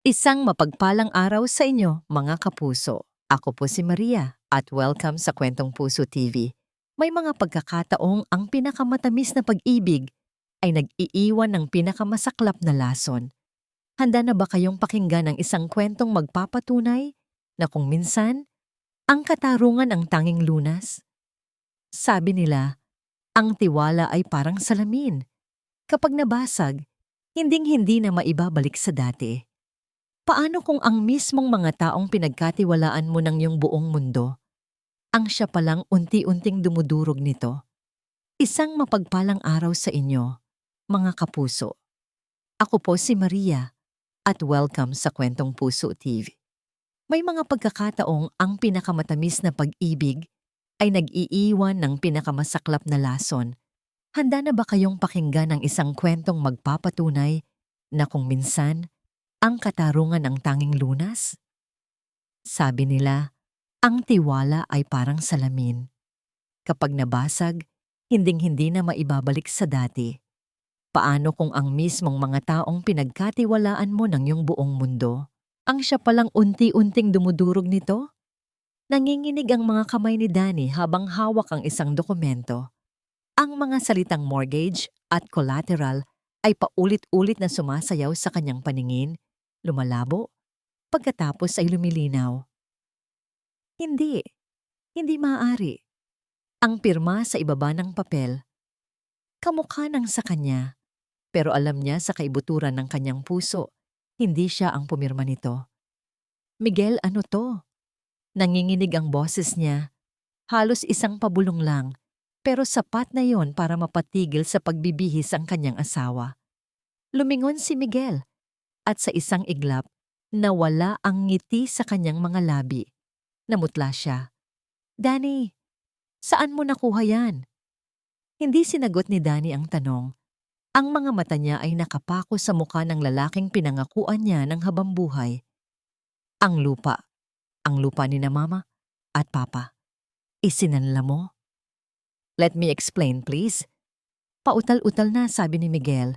Isang mapagpalang araw sa inyo, mga kapuso. Ako po si Maria at welcome sa Kwentong Puso TV. May mga pagkakataong ang pinakamatamis na pag-ibig ay nag-iiwan ng pinakamasaklap na lason. Handa na ba kayong pakinggan ang isang kwentong magpapatunay na kung minsan, ang katarungan ang tanging lunas? Sabi nila, ang tiwala ay parang salamin. Kapag nabasag, hinding-hindi na maibabalik sa dati. Paano kung ang mismong mga taong pinagkatiwalaan mo ng iyong buong mundo, ang siya palang unti-unting dumudurog nito? Isang mapagpalang araw sa inyo, mga kapuso. Ako po si Maria at welcome sa Kwentong Puso TV. May mga pagkakataong ang pinakamatamis na pag-ibig ay nag-iiwan ng pinakamasaklap na lason. Handa na ba kayong pakinggan ang isang kwentong magpapatunay na kung minsan, ang katarungan ang tanging lunas? Sabi nila, ang tiwala ay parang salamin. Kapag nabasag, hinding-hindi na maibabalik sa dati. Paano kung ang mismong mga taong pinagkatiwalaan mo ng iyong buong mundo, ang siya palang unti-unting dumudurog nito? Nanginginig ang mga kamay ni Danny habang hawak ang isang dokumento. Ang mga salitang mortgage at collateral ay paulit-ulit na sumasayaw sa kanyang paningin, lumalabo, pagkatapos ay lumilinaw. Hindi, hindi maaari. Ang pirma sa ibaba ng papel, kamukha ng sa kanya, pero alam niya sa kaibuturan ng kanyang puso, hindi siya ang pumirma nito. Miguel, ano to? Nanginginig ang boses niya, halos isang pabulong lang, pero sapat na yon para mapatigil sa pagbibihis ang kanyang asawa. Lumingon si Miguel, at sa isang iglap, nawala ang ngiti sa kanyang mga labi. Namutla siya. Danny, saan mo nakuha yan? Hindi sinagot ni Danny ang tanong. Ang mga mata niya ay nakapako sa mukha ng lalaking pinangakuan niya ng habambuhay. Ang lupa ni na mama at papa. Isinanla mo? Let me explain, please. Pautal-utal na, sabi ni Miguel.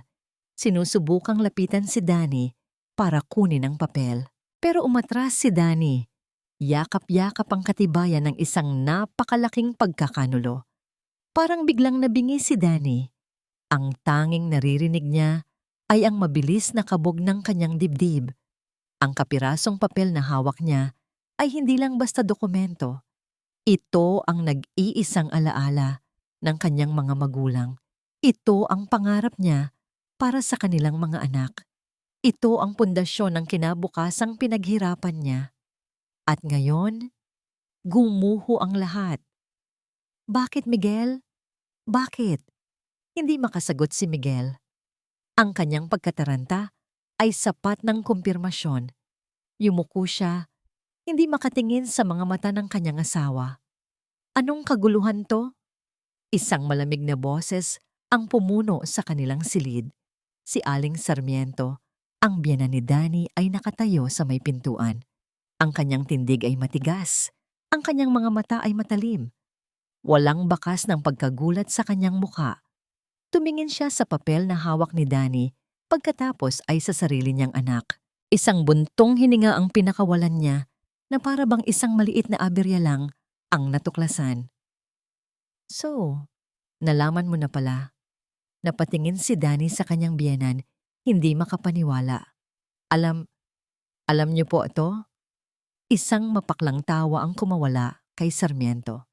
Sinusubukang lapitan si Danny para kunin ang papel. Pero umatras si Danny. Yakap-yakap ang katibayan ng isang napakalaking pagkakanulo. Parang biglang nabingi si Danny. Ang tanging naririnig niya ay ang mabilis na kabog ng kanyang dibdib. Ang kapirasong papel na hawak niya ay hindi lang basta dokumento. Ito ang nag-iisang alaala ng kanyang mga magulang. Ito ang pangarap niya para sa kanilang mga anak. Ito ang pundasyon ng kinabukasang pinaghirapan niya. At ngayon, gumuho ang lahat. Bakit, Miguel? Bakit? Hindi makasagot si Miguel. Ang kanyang pagkataranta ay sapat ng kumpirmasyon. Yumuko siya, hindi makatingin sa mga mata ng kanyang asawa. Anong kaguluhan to? Isang malamig na boses ang pumuno sa kanilang silid. Si Aling Sarmiento, ang biyana ni Danny, ay nakatayo sa may pintuan. Ang kanyang tindig ay matigas. Ang kanyang mga mata ay matalim. Walang bakas ng pagkagulat sa kanyang muka. Tumingin siya sa papel na hawak ni Danny, pagkatapos ay sa sarili niyang anak. Isang buntong hininga ang pinakawalan niya na para bang isang maliit na aberya lang ang natuklasan. So, nalaman mo na pala. Napatingin si Danny sa kanyang biyenan, hindi makapaniwala. Alam niyo po ito? Isang mapaklang tawa ang kumawala kay Sarmiento.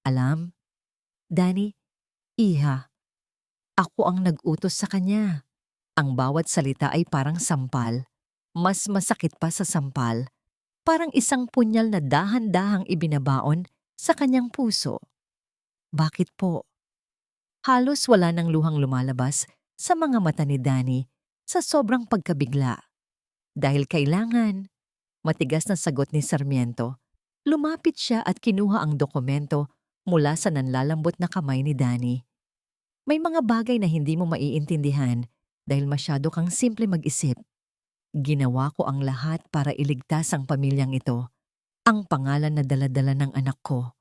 Alam? Danny, iha, ako ang nag-utos sa kanya. Ang bawat salita ay parang sampal. Mas masakit pa sa sampal. Parang isang punyal na dahan-dahang ibinabaon sa kanyang puso. Bakit po? Halos wala ng luhang lumalabas sa mga mata ni Danny sa sobrang pagkabigla. Dahil kailangan, matigas na sagot ni Sarmiento. Lumapit siya at kinuha ang dokumento mula sa nanlalambot na kamay ni Danny. May mga bagay na hindi mo maiintindihan dahil masyado kang simple mag-isip. Ginawa ko ang lahat para iligtas ang pamilyang ito, ang pangalan na dala-dala ng anak ko.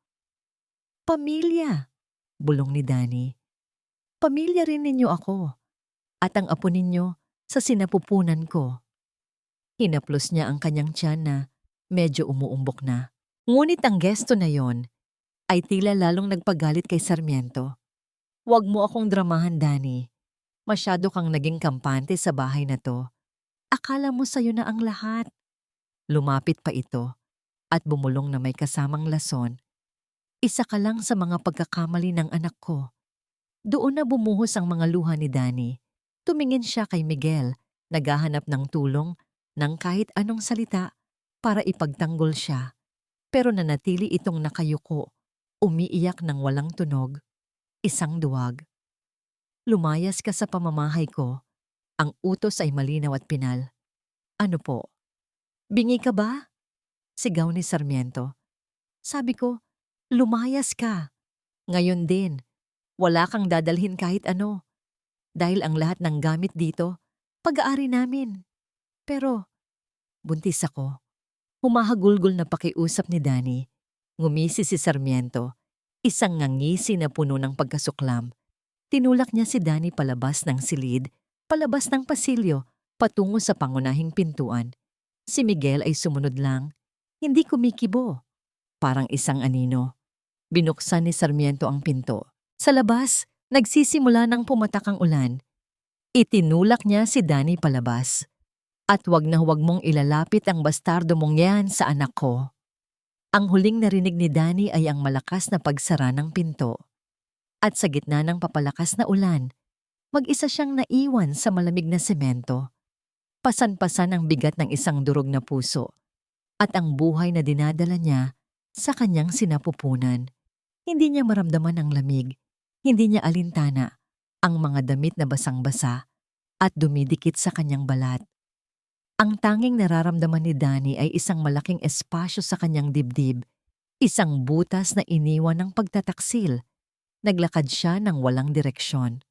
Pamilya, bulong ni Danny. Pamilya rin ninyo ako, at ang apo ninyo sa sinapupunan ko. Hinaplos niya ang kanyang tiyan na medyo umuumbok na. Ngunit ang gesto na yon ay tila lalong nagpagalit kay Sarmiento. "Huwag mo akong dramahan, Danny. Masyado kang naging kampante sa bahay na to. Akala mo sa'yo na ang lahat." Lumapit pa ito at bumulong na may kasamang lason. "Isa ka lang sa mga pagkakamali ng anak ko." Doon na bumuhos ang mga luha ni Danny. Tumingin siya kay Miguel, naghahanap ng tulong ng kahit anong salita para ipagtanggol siya. Pero nanatili itong nakayuko, umiiyak ng walang tunog, isang duwag. "Lumayas ka sa pamamahay ko." Ang utos ay malinaw at pinal. "Ano po? Bingi ka ba?" Sigaw ni Sarmiento. "Sabi ko, lumayas ka. Ngayon din, wala kang dadalhin kahit ano. Dahil ang lahat ng gamit dito, pag-aari namin." "Pero," buntis ako. Humahagulgol na pakiusap ni Danny. Ngumisi si Sarmiento, isang ngangisi na puno ng pagkasuklam. Tinulak niya si Danny palabas ng silid, palabas ng pasilyo, patungo sa pangunahing pintuan. Si Miguel ay sumunod lang, hindi kumikibo. Parang isang anino. Binuksan ni Sarmiento ang pinto. Sa labas, nagsisimula ng pumatak ang ulan. Itinulak niya si Danny palabas. "At huwag na huwag mong ilalapit ang bastardo mong yan sa anak ko." Ang huling narinig ni Danny ay ang malakas na pagsara ng pinto. At sa gitna ng papalakas na ulan, mag-isa siyang naiwan sa malamig na semento. Pasan-pasan ang bigat ng isang durog na puso at ang buhay na dinadala niya sa kanyang sinapupunan. Hindi niya maramdaman ang lamig, hindi niya alintana ang mga damit na basang-basa at dumidikit sa kanyang balat. Ang tanging nararamdaman ni Danny ay isang malaking espasyo sa kanyang dibdib, isang butas na iniwan ng pagtataksil. Naglakad siya ng walang direksyon.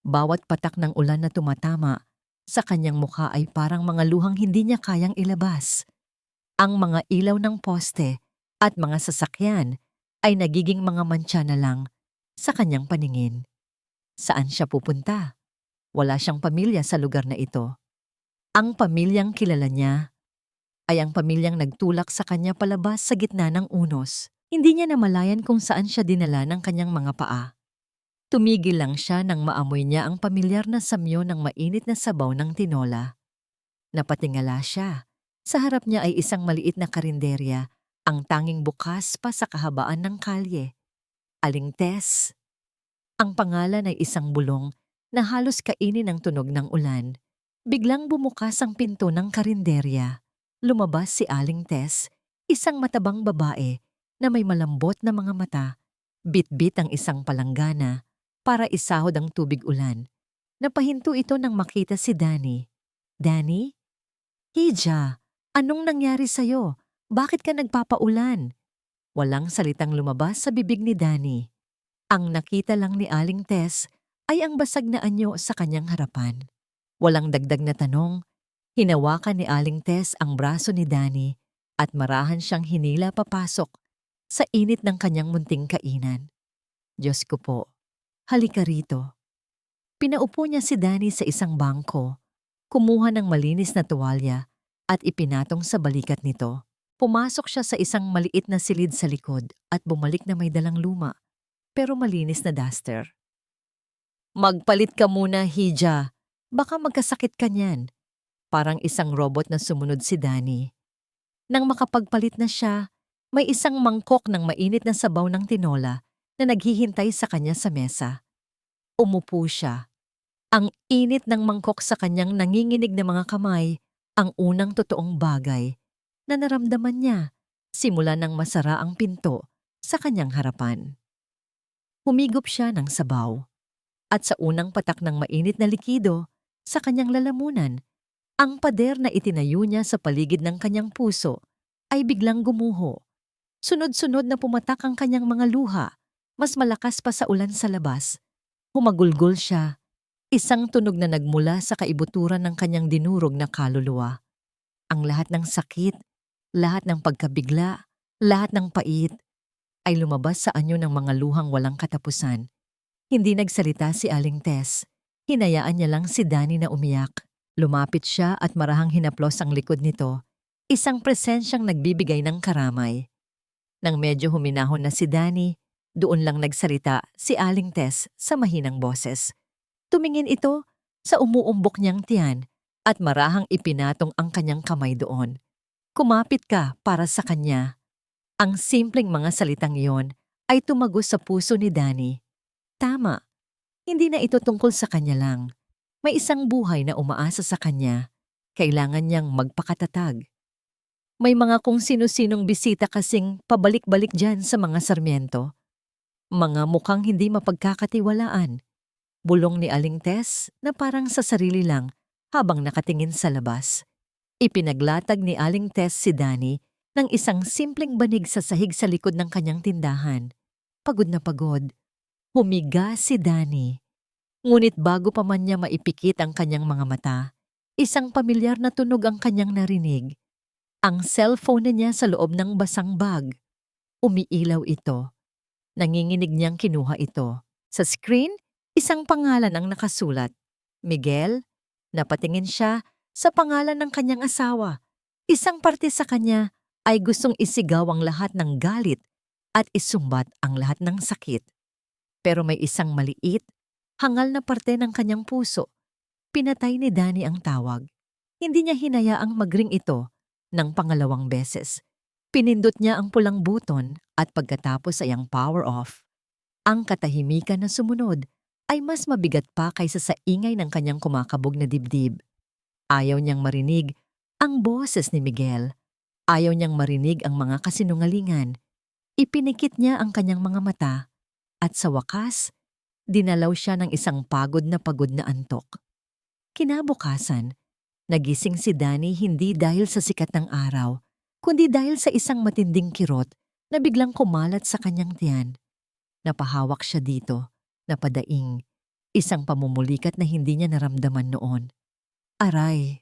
Bawat patak ng ulan na tumatama sa kanyang mukha ay parang mga luhang hindi niya kayang ilabas. Ang mga ilaw ng poste at mga sasakyan ay nagiging mga mantsa na lang sa kanyang paningin. Saan siya pupunta? Wala siyang pamilya sa lugar na ito. Ang pamilyang kilala niya ay ang pamilyang nagtulak sa kanya palabas sa gitna ng unos. Hindi niya namalayan kung saan siya dinala ng kanyang mga paa. Tumigil lang siya nang maamoy niya ang pamilyar na samyo ng mainit na sabaw ng tinola. Napatingala siya. Sa harap niya ay isang maliit na karinderya, ang tanging bukas pa sa kahabaan ng kalye. Aling Tess. Ang pangalan ay isang bulong na halos kainin ng tunog ng ulan. Biglang bumukas ang pinto ng karinderya. Lumabas si Aling Tess, isang matabang babae na may malambot na mga mata. Bit-bit ang isang palanggana para isahod ang tubig ulan. Napahinto ito nang makita si Danny. "Danny? Hija, anong nangyari sa'yo? Bakit ka nagpapaulan?" Walang salitang lumabas sa bibig ni Danny. Ang nakita lang ni Aling Tess ay ang basag na anyo sa kanyang harapan. Walang dagdag na tanong, hinawakan ni Aling Tess ang braso ni Danny at marahan siyang hinila papasok sa init ng kanyang munting kainan. "Diyos ko po, halika rito." Pinaupo niya si Danny sa isang bangko, kumuha ng malinis na tuwalya at ipinatong sa balikat nito. Pumasok siya sa isang maliit na silid sa likod at bumalik na may dalang luma, pero malinis na duster. "Magpalit ka muna, Hija. Baka magkasakit ka niyan." Parang isang robot na sumunod si Danny. Nang makapagpalit na siya, may isang mangkok ng mainit na sabaw ng tinola na naghihintay sa kanya sa mesa. Umupo siya. Ang init ng mangkok sa kanyang nanginginig na mga kamay, ang unang totoong bagay na naramdaman niya simula nang masara ang pinto sa kanyang harapan. Humigop siya ng sabaw. At sa unang patak ng mainit na likido sa kanyang lalamunan, ang pader na itinayo niya sa paligid ng kanyang puso ay biglang gumuho. Sunod-sunod na pumatak ang kanyang mga luha, mas malakas pa sa ulan sa labas. Humagulgol siya, isang tunog na nagmula sa kaibuturan ng kanyang dinurog na kaluluwa. Ang lahat ng sakit, lahat ng pagkabigla, lahat ng pait ay lumabas sa anyo ng mga luhang walang katapusan. Hindi nagsalita si Aling Tess. Hinayaan niya lang si Danny na umiyak. Lumapit siya at marahang hinaplos ang likod nito, isang presensyang nagbibigay ng karamay. Nang medyo huminahon na si Danny, doon lang nagsalita si Aling Tess sa mahinang boses. Tumingin ito sa umuumbok niyang tiyan at marahang ipinatong ang kanyang kamay doon. Kumapit ka para sa kanya. Ang simpleng mga salitang iyon ay tumagos sa puso ni Danny. Tama, hindi na ito tungkol sa kanya lang. May isang buhay na umaasa sa kanya. Kailangan niyang magpakatatag. May mga kung sino-sinong bisita kasing pabalik-balik dyan sa mga Sarmiento. Mga mukhang hindi mapagkakatiwalaan. Bulong ni Aling Tess na parang sa sarili lang habang nakatingin sa labas. Ipinaglatag ni Aling Tess si Danny ng isang simpleng banig sa sahig sa likod ng kanyang tindahan. Pagod na pagod. Humiga si Danny. Ngunit bago pa man niya maipikit ang kanyang mga mata, isang pamilyar na tunog ang kanyang narinig. Ang cellphone na niya sa loob ng basang bag. Umiilaw ito. Nanginginig niyang kinuha ito. Sa screen, isang pangalan ang nakasulat. Miguel. Napatingin siya sa pangalan ng kanyang asawa. Isang parte sa kanya ay gustong isigaw ang lahat ng galit at isumbat ang lahat ng sakit. Pero may isang maliit, hangal na parte ng kanyang puso. Pinatay ni Danny ang tawag. Hindi niya hinayaang mag-ring ito ng pangalawang beses. Pinindot niya ang pulang buton at pagkatapos ay ang power off. Ang katahimikan na sumunod ay mas mabigat pa kaysa sa ingay ng kanyang kumakabog na dibdib. Ayaw niyang marinig ang boses ni Miguel. Ayaw niyang marinig ang mga kasinungalingan. Ipinikit niya ang kanyang mga mata at sa wakas, dinalaw siya ng isang pagod na antok. Kinabukasan, nagising si Danny hindi dahil sa sikat ng araw, kundi dahil sa isang matinding kirot na biglang kumalat sa kanyang tiyan. Napahawak siya dito, napadaing, isang pamumulikat na hindi niya naramdaman noon. Aray!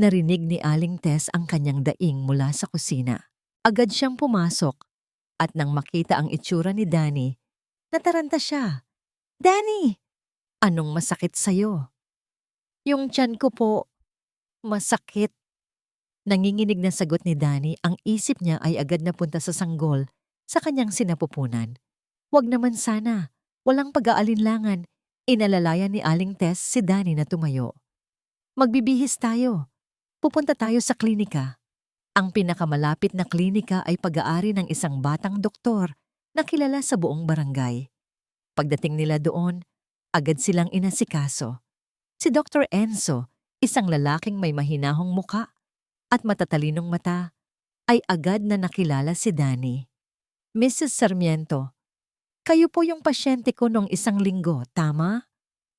Narinig ni Aling Tess ang kanyang daing mula sa kusina. Agad siyang pumasok at nang makita ang itsura ni Danny, nataranta siya. Danny! Anong masakit sa'yo? Yung tiyan ko po, masakit. Nanginginig na sagot ni Danny, ang isip niya ay agad napunta sa sanggol sa kanyang sinapupunan. Wag naman sana, walang pag-aalinlangan. Inalalayan ni Aling Tess si Danny na tumayo. Magbibihis tayo. Pupunta tayo sa klinika. Ang pinakamalapit na klinika ay pag-aari ng isang batang doktor na kilala sa buong barangay. Pagdating nila doon, agad silang inasikaso. Si Dr. Enzo, isang lalaking may mahinahong muka at matatalinong mata, ay agad na nakilala si Danny. Mrs. Sarmiento, kayo po yung pasyente ko nung isang linggo, tama?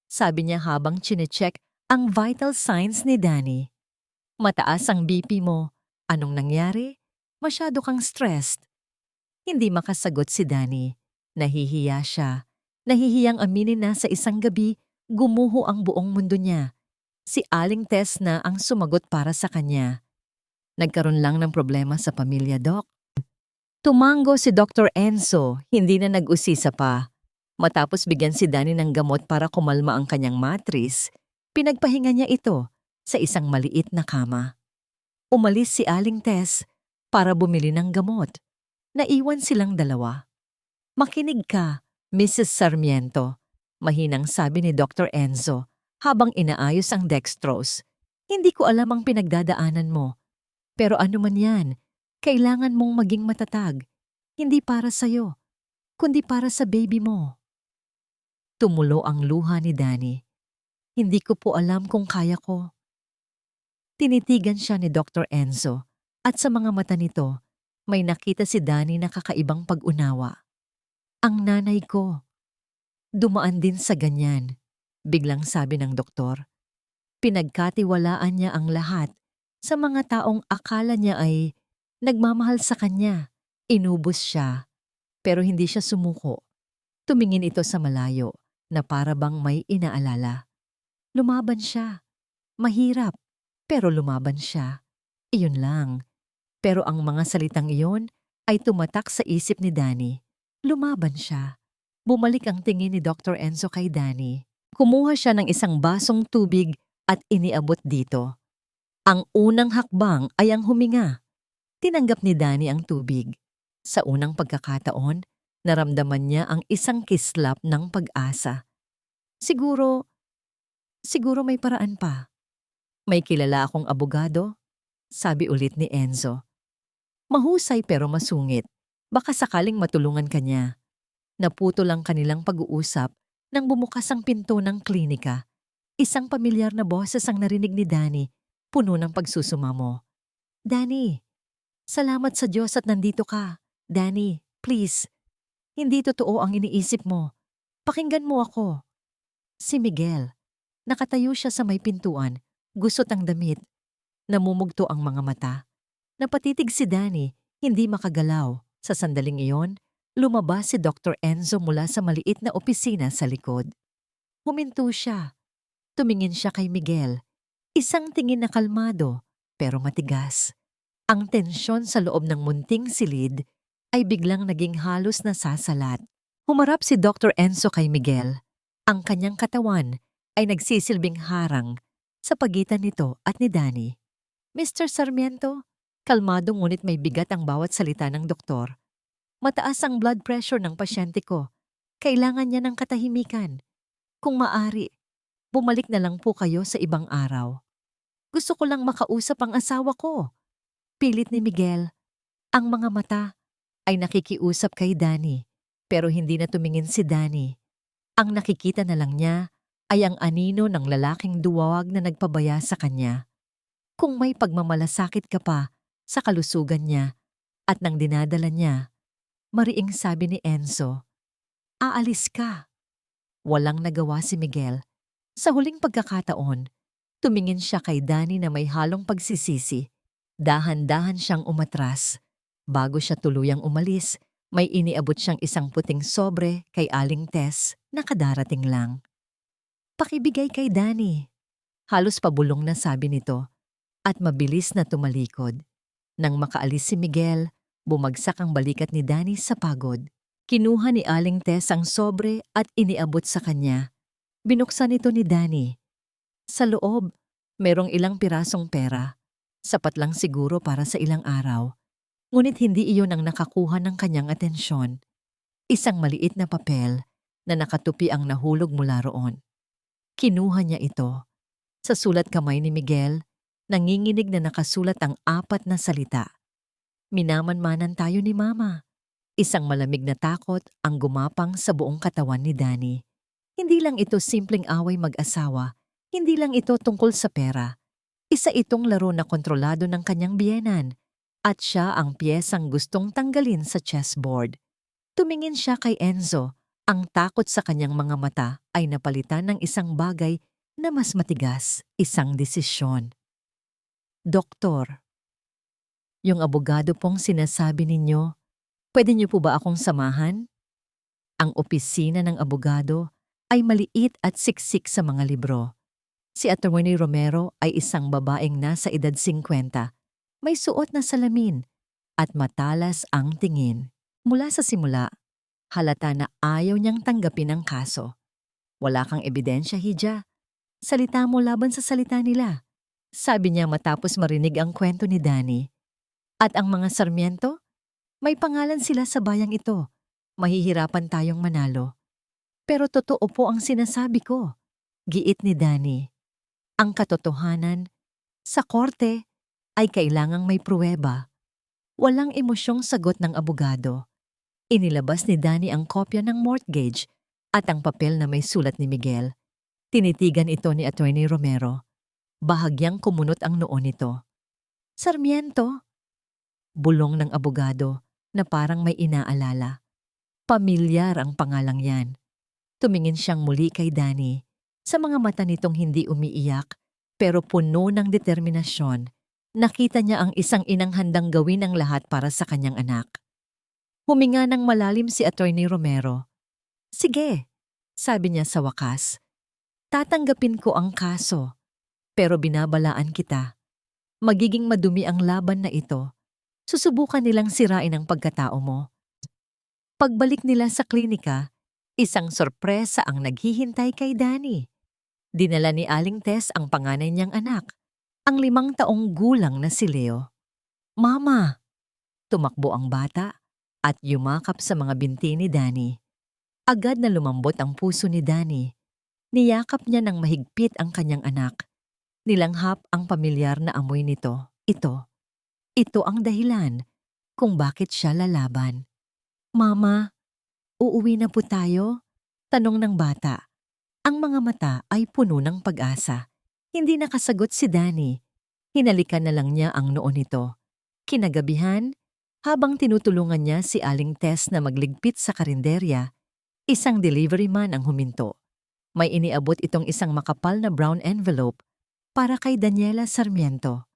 Sabi niya habang chinecheck ang vital signs ni Danny. Mataas ang BP mo. Anong nangyari? Masyado kang stressed. Hindi makasagot si Danny. Nahihiya siya. Nahihiyang aminin na sa isang gabi, gumuho ang buong mundo niya. Si Aling Tess na ang sumagot para sa kanya. Nagkaroon lang ng problema sa pamilya, Doc. Tumango si Dr. Enzo, hindi na nag-usisa pa. Matapos bigyan si Danny ng gamot para kumalma ang kanyang matris, pinagpahinga niya ito sa isang maliit na kama. Umalis si Aling Tess para bumili ng gamot. Naiwan silang dalawa. Makinig ka, Mrs. Sarmiento, mahinang sabi ni Dr. Enzo habang inaayos ang dextrose. Hindi ko alam ang pinagdadaanan mo. Pero ano man yan, kailangan mong maging matatag. Hindi para sa'yo, kundi para sa baby mo. Tumulo ang luha ni Danny. Hindi ko po alam kung kaya ko. Tinitigan siya ni Dr. Enzo at sa mga mata nito, may nakita si Danny na kakaibang pag-unawa. Ang nanay ko. Dumaan din sa ganyan, biglang sabi ng doktor. Pinagkatiwalaan niya ang lahat sa mga taong akala niya ay nagmamahal sa kanya. Inubos siya, pero hindi siya sumuko. Tumingin ito sa malayo na para bang may inaalala. Lumaban siya. Mahirap, pero lumaban siya. Iyon lang. Pero ang mga salitang iyon ay tumatak sa isip ni Danny. Lumaban siya. Bumalik ang tingin ni Dr. Enzo kay Danny. Kumuha siya ng isang basong tubig at iniabot dito. Ang unang hakbang ay ang huminga. Tinanggap ni Danny ang tubig. Sa unang pagkakataon, naramdaman niya ang isang kislap ng pag-asa. Siguro may paraan pa. May kilala akong abogado, sabi ulit ni Enzo. Mahusay pero masungit. Baka sakaling matulungan ka niya. Naputol ang kanilang pag-uusap nang bumukas ang pinto ng klinika. Isang pamilyar na boses ang narinig ni Danny, puno ng pagsusumamo. Danny, salamat sa Diyos at nandito ka. Danny, please. Hindi totoo ang iniisip mo. Pakinggan mo ako. Si Miguel. Nakatayo siya sa may pintuan, gusot ang damit. Namumugto ang mga mata. Napatitig si Danny, hindi makagalaw. Sa sandaling iyon, lumabas si Dr. Enzo mula sa maliit na opisina sa likod. Huminto siya. Tumingin siya kay Miguel. Isang tingin na kalmado, pero matigas. Ang tensyon sa loob ng munting silid ay biglang naging halos nasasalat. Humarap si Dr. Enzo kay Miguel. Ang kanyang katawan ay nagsisilbing harang sa pagitan nito at ni Danny. Mr. Sarmiento, kalmado ngunit may bigat ang bawat salita ng doktor. Mataas ang blood pressure ng pasyente ko. Kailangan niya ng katahimikan. Kung maari, bumalik na lang po kayo sa ibang araw. Gusto ko lang makausap ang asawa ko. Pilit ni Miguel. Ang mga mata ay nakikiusap kay Danny, pero hindi na tumingin si Danny. Ang nakikita na lang niya ay ang anino ng lalaking duwag na nagpabaya sa kanya. Kung may pagmamalasakit ka pa sa kalusugan niya at nang dinadala niya, mariing sabi ni Enzo, aalis ka. Walang nagawa si Miguel. Sa huling pagkakataon, tumingin siya kay Danny na may halong pagsisisi. Dahan-dahan siyang umatras. Bago siya tuluyang umalis, may iniabot siyang isang puting sobre kay Aling Tess na kadarating lang. Pakibigay kay Danny. Halos pabulong na sabi nito at mabilis na tumalikod. Nang makaalis si Miguel, bumagsak ang balikat ni Danny sa pagod. Kinuha ni Aling Tess ang sobre at iniabot sa kanya. Binuksan ito ni Danny. Sa loob, merong ilang pirasong pera. Sapat lang siguro para sa ilang araw. Ngunit hindi iyon ang nakakuha ng kanyang atensyon. Isang maliit na papel na nakatupi ang nahulog mula roon. Kinuha niya ito. Sa sulat kamay ni Miguel, nanginginig na nakasulat ang 4 na salita. Minamanmanan tayo ni Mama. Isang malamig na takot ang gumapang sa buong katawan ni Danny. Hindi lang ito simpleng away mag-asawa. Hindi lang ito tungkol sa pera. Isa itong laro na kontrolado ng kanyang biyenan. At siya ang piyesang gustong tanggalin sa chessboard. Tumingin siya kay Enzo. Ang takot sa kanyang mga mata ay napalitan ng isang bagay na mas matigas, isang desisyon. Doktor, yung abogado pong sinasabi ninyo, pwede niyo po ba akong samahan? Ang opisina ng abogado ay maliit at siksik sa mga libro. Si Attorney Romero ay isang babaeng nasa edad 50. May suot na salamin at matalas ang tingin. Mula sa simula, halata na ayaw niyang tanggapin ang kaso. Wala kang ebidensya, Hija. Salita mo laban sa salita nila. Sabi niya matapos marinig ang kwento ni Danny. At ang mga Sarmiento? May pangalan sila sa bayang ito. Mahihirapan tayong manalo. Pero totoo po ang sinasabi ko. Giit ni Danny. Ang katotohanan, sa korte ay kailangang may pruweba. Walang emosyong sagot ng abogado. Inilabas ni Danny ang kopya ng mortgage at ang papel na may sulat ni Miguel. Tinitigan ito ni Attorney Romero. Bahagyang kumunot ang noo nito. Sarmiento? Bulong ng abogado na parang may inaalala. Pamilyar ang pangalang yan. Tumingin siyang muli kay Danny. Sa mga mata nitong hindi umiiyak pero puno ng determinasyon, nakita niya ang isang inang handang gawin ang lahat para sa kanyang anak. Huminga ng malalim si Attorney Romero. Sige, sabi niya sa wakas. Tatanggapin ko ang kaso, pero binabalaan kita. Magiging madumi ang laban na ito. Susubukan nilang sirain ang pagkatao mo. Pagbalik nila sa klinika, isang sorpresa ang naghihintay kay Danny. Dinala ni Aling Tess ang panganay niyang anak, ang 5 taong gulang na si Leo. "Mama!" Tumakbo ang bata at yumakap sa mga binti ni Danny. Agad na lumambot ang puso ni Danny. Niyakap niya ng mahigpit ang kanyang anak. Nilanghap ang pamilyar na amoy nito. Ito ang dahilan kung bakit siya lalaban. "Mama, uuwi na po tayo?" Tanong ng bata. Ang mga mata ay puno ng pag-asa. Hindi nakasagot si Danny. Hinalikan na lang niya ang noo nito. Kinagabihan, habang tinutulungan niya si Aling Tess na magligpit sa karinderya, isang delivery man ang huminto. May iniabot itong isang makapal na brown envelope para kay Daniela Sarmiento.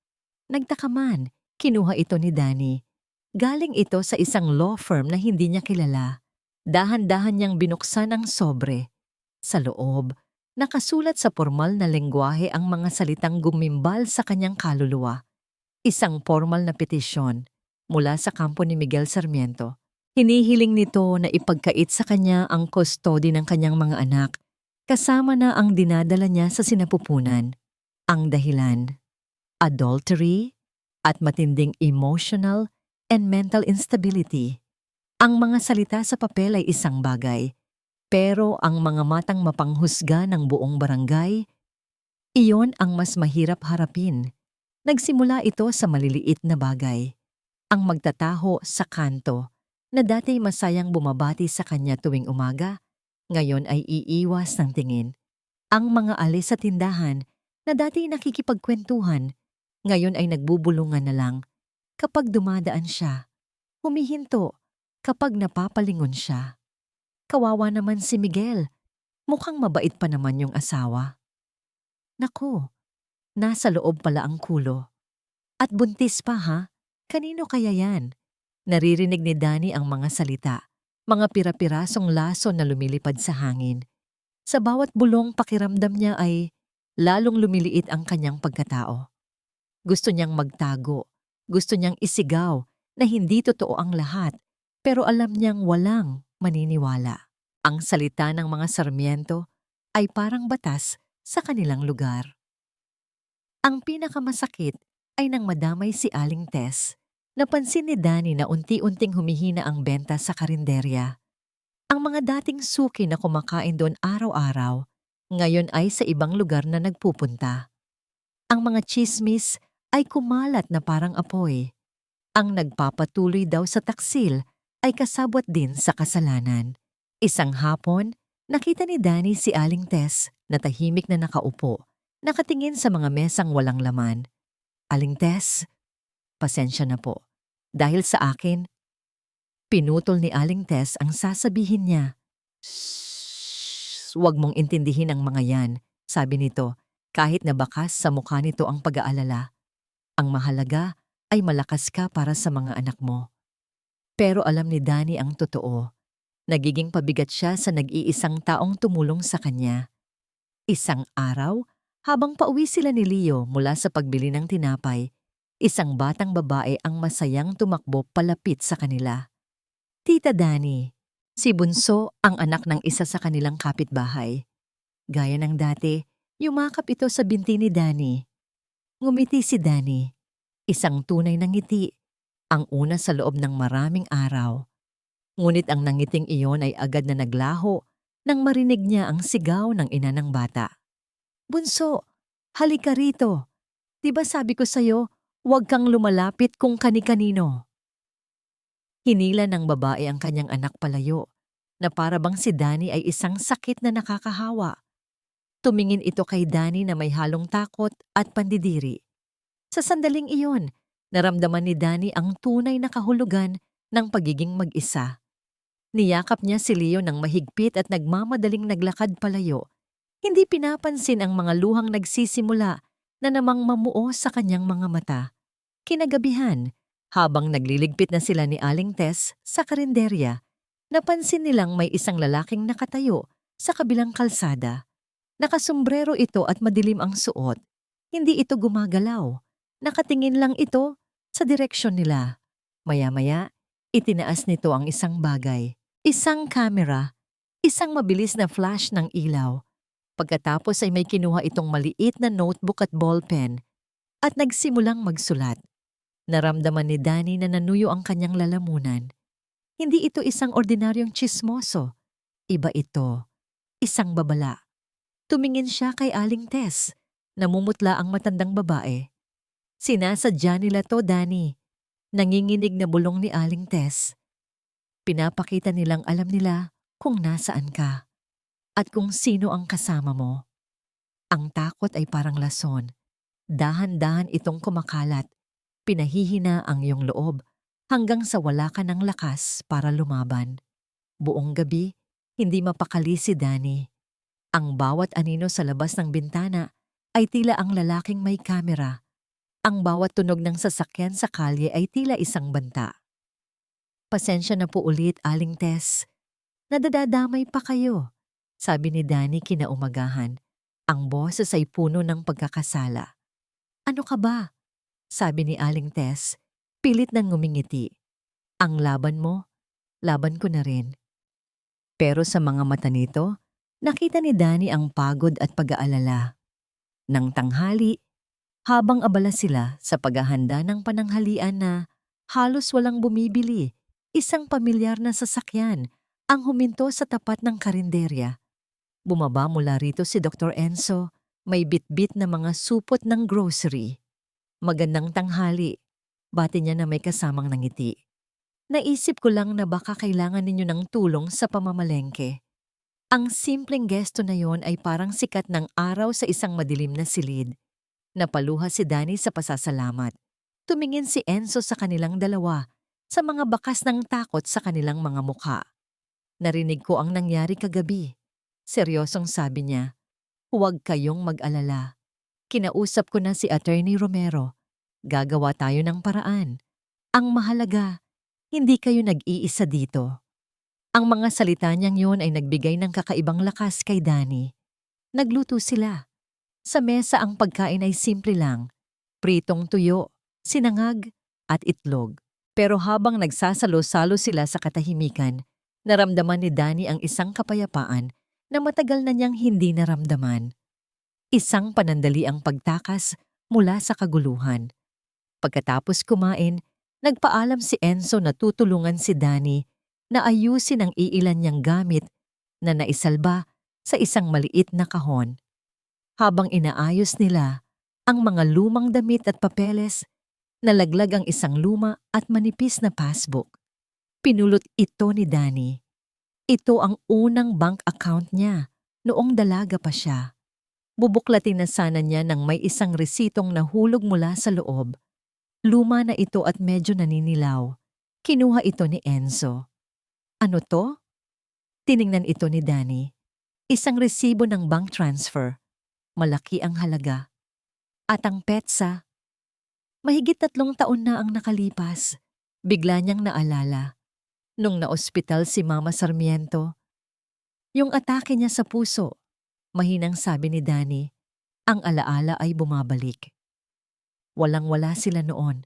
Nagtaka man, kinuha ito ni Danny. Galing ito sa isang law firm na hindi niya kilala. Dahan-dahan niyang binuksan ang sobre. Sa loob, nakasulat sa formal na lengguwahe ang mga salitang gumimbal sa kanyang kaluluwa. Isang formal na petisyon mula sa kampo ni Miguel Sarmiento. Hinihiling nito na ipagkait sa kanya ang kustodi ng kanyang mga anak, kasama na ang dinadala niya sa sinapupunan. Ang dahilan, adultery at matinding emotional and mental instability. Ang mga salita sa papel ay isang bagay, pero ang mga matang mapanghusga ng buong barangay, iyon ang mas mahirap harapin. Nagsimula ito sa maliliit na bagay. Ang magtataho sa kanto na dati masayang bumabati sa kanya tuwing umaga, ngayon ay iiwas ng tingin. Ang mga alis sa tindahan na dati nakikipagkwentuhan, ngayon ay nagbubulungan na lang kapag dumadaan siya. Humihinto kapag napapalingon siya. Kawawa naman si Miguel. Mukhang mabait pa naman yung asawa. Naku, nasa loob pala ang kulo. At buntis pa ha? Kanino kaya yan? Naririnig ni Danny ang mga salita, mga pira-pirasong laso na lumilipad sa hangin. Sa bawat bulong pakiramdam niya ay lalong lumiliit ang kanyang pagkatao. Gusto niyang magtago, gusto niyang isigaw na hindi totoo ang lahat, pero alam niyang walang maniniwala. Ang salita ng mga Sarmiento ay parang batas sa kanilang lugar. Ang pinakamasakit ay nang madamay si Aling Tess. Napansin ni Danny na unti-unting humihina ang benta sa karinderya. Ang mga dating suki na kumakain doon araw-araw, ngayon ay sa ibang lugar na nagpupunta. Ang mga tsismis ay kumalat na parang apoy. Ang nagpapatuloy daw sa taksil ay kasabwat din sa kasalanan. Isang hapon, nakita ni Danny si Aling Tess na tahimik na nakaupo, nakatingin sa mga mesang walang laman. "Aling Tess, pasensya na po. Dahil sa akin," pinutol ni Aling Tess ang sasabihin niya. "Shhh, huwag mong intindihin ang mga yan," sabi nito, kahit na bakas sa mukha nito ang pag-aalala. "Ang mahalaga ay malakas ka para sa mga anak mo." Pero alam ni Danny ang totoo. Nagiging pabigat siya sa nag-iisang taong tumulong sa kanya. Isang araw, habang pauwi sila ni Leo mula sa pagbili ng tinapay, isang batang babae ang masayang tumakbo palapit sa kanila. "Tita Danny," si Bunso ang anak ng isa sa kanilang kapitbahay. Gaya ng dati, yumakap ito sa binti ni Danny. Ngumiti si Danny. Isang tunay na ngiti, ang una sa loob ng maraming araw. Ngunit ang nangiting iyon ay agad na naglaho nang marinig niya ang sigaw ng ina ng bata. "Bunso, halika rito. Di ba sabi ko sa'yo, huwag kang lumalapit kung kani-kanino." Hinila ng babae ang kanyang anak palayo, na para bang si Danny ay isang sakit na nakakahawa. Tumingin ito kay Danny na may halong takot at pandidiri. Sa sandaling iyon, naramdaman ni Danny ang tunay na kahulugan ng pagiging mag-isa. Niyakap niya si Leo ng mahigpit at nagmamadaling naglakad palayo. Hindi pinapansin ang mga luhang nagsisimula na namang mamuo sa kanyang mga mata. Kinagabihan, habang nagliligpit na sila ni Aling Tess sa karinderya, napansin nilang may isang lalaking nakatayo sa kabilang kalsada. Nakasombrero ito at madilim ang suot. Hindi ito gumagalaw. Nakatingin lang ito sa direksyon nila. Maya-maya, itinaas nito ang isang bagay. Isang kamera, isang mabilis na flash ng ilaw. Pagkatapos ay may kinuha itong maliit na notebook at ballpen at nagsimulang magsulat. Naramdaman ni Danny na nanuyo ang kanyang lalamunan. Hindi ito isang ordinaryong tsismoso. Iba ito, isang babala. Tumingin siya kay Aling Tess. Namumutla ang matandang babae. Sinasadya nila to, Danny. Nanginginig na bulong ni Aling Tess. Pinapakita nilang alam nila kung nasaan ka at kung sino ang kasama mo. Ang takot ay parang lason. Dahan-dahan itong kumakalat. Pinahihina ang iyong loob hanggang sa wala ka ng lakas para lumaban. Buong gabi, hindi mapakali si Danny. Ang bawat anino sa labas ng bintana ay tila ang lalaking may kamera. Ang bawat tunog ng sasakyan sa kalye ay tila isang banta. Pasensya na po ulit, Aling Tess. Nadadamay pa kayo, sabi ni Danny kinaumagahan. Ang boses ay puno ng pagkakasala. Ano ka ba? Sabi ni Aling Tess, pilit nang ngumingiti. Ang laban mo, laban ko na rin. Pero sa mga mata nito, nakita ni Danny ang pagod at pag-aalala. Nang tanghali, habang abala sila sa paghahanda ng pananghalian na halos walang bumibili, isang pamilyar na sasakyan ang huminto sa tapat ng karinderya. Bumaba mula rito si Dr. Enzo, may bitbit na mga supot ng grocery. Magandang tanghali, bati niya na may kasamang nangiti. Naisip ko lang na baka kailangan ninyo ng tulong sa pamamalengke. Ang simpleng gesto na yon ay parang sikat ng araw sa isang madilim na silid. Napaluha si Danny sa pasasalamat. Tumingin si Enzo sa kanilang dalawa, sa mga bakas ng takot sa kanilang mga mukha. Narinig ko ang nangyari kagabi. Seryosong sabi niya, huwag kayong mag-alala. Kinausap ko na si Attorney Romero. Gagawa tayo ng paraan. Ang mahalaga, hindi kayo nag-iisa dito. Ang mga salita niyang yun ay nagbigay ng kakaibang lakas kay Danny. Nagluto sila. Sa mesa ang pagkain ay simple lang. Pritong tuyo, sinangag, at itlog. Pero habang nagsasalo-salo sila sa katahimikan, naramdaman ni Danny ang isang kapayapaan na matagal na niyang hindi naramdaman. Isang panandali ang pagtakas mula sa kaguluhan. Pagkatapos kumain, nagpaalam si Enzo na tutulungan si Danny na ayusin ang iilan niyang gamit na naisalba sa isang maliit na kahon. Habang inaayos nila ang mga lumang damit at papeles, nalaglag ang isang luma at manipis na passbook. Pinulot ito ni Danny. Ito ang unang bank account niya noong dalaga pa siya. Bubuklatin na sana niya nang may isang resitong nahulog mula sa loob. Luma na ito at medyo naninilaw. Kinuha ito ni Enzo. Ano to? Tiningnan ito ni Danny. Isang resibo ng bank transfer. Malaki ang halaga. At ang petsa. Mahigit 3 taon na ang nakalipas. Bigla niyang naalala. Nung naospital si Mama Sarmiento. Yung atake niya sa puso. Mahinang sabi ni Danny. Ang alaala ay bumabalik. Walang-wala sila noon.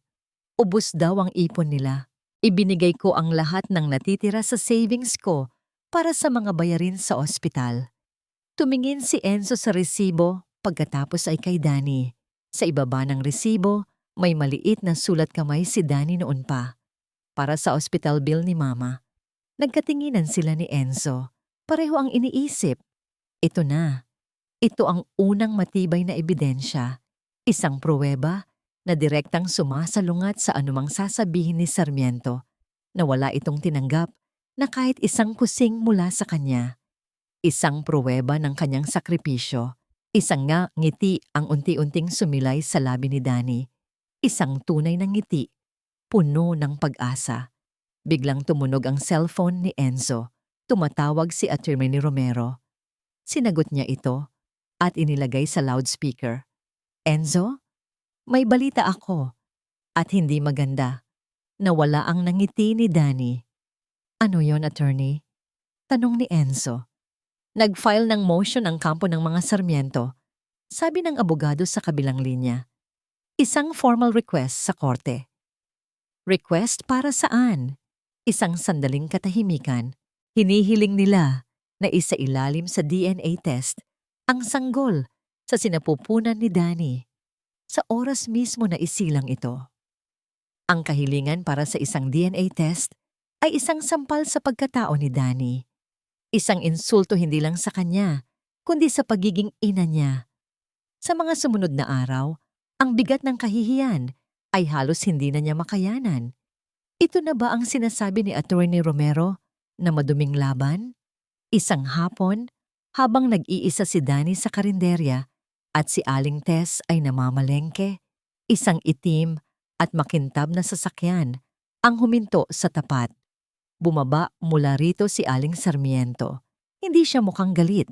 Ubus daw ang ipon nila. Ibinigay ko ang lahat ng natitira sa savings ko para sa mga bayarin sa ospital. Tumingin si Enzo sa resibo, pagkatapos ay kay Danny. Sa ibaba ng resibo, may maliit na sulat kamay si Danny noon pa. Para sa hospital bill ni Mama. Nagkatinginan sila ni Enzo. Pareho ang iniisip. Ito na. Ito ang unang matibay na ebidensya. Isang pruweba na direktang sumasalungat sa anumang sasabihin ni Sarmiento na wala itong tinanggap na kahit isang kusing mula sa kanya. Isang pruweba ng kanyang sakripisyo. Isang nga ngiti ang unti-unting sumilay sa labi ni Danny. Isang tunay na ngiti, puno ng pag-asa. Biglang tumunog ang cellphone ni Enzo. Tumatawag si Attorney Romero. Sinagot niya ito at inilagay sa loudspeaker. Enzo, may balita ako at hindi maganda. Nawala ang nangiti ni Danny. Ano yon, attorney? Tanong ni Enzo. Nag-file ng motion ang kampo ng mga Sarmiento, sabi ng abogado sa kabilang linya. Isang formal request sa korte. Request para saan? Isang sandaling katahimikan. Hinihiling nila na isailalim sa DNA test ang sanggol sa sinapupunan ni Danny. Sa oras mismo na isilang ito. Ang kahilingan para sa isang DNA test ay isang sampal sa pagkatao ni Danny. Isang insulto hindi lang sa kanya, kundi sa pagiging ina niya. Sa mga sumunod na araw, ang bigat ng kahihiyan ay halos hindi na niya makayanan. Ito na ba ang sinasabi ni Attorney Romero na maduming laban? Isang hapon, habang nag-iisa si Danny sa karinderya at si Aling Tess ay namamalengke, isang itim at makintab na sasakyan ang huminto sa tapat. Bumaba mula rito si Aling Sarmiento. Hindi siya mukhang galit.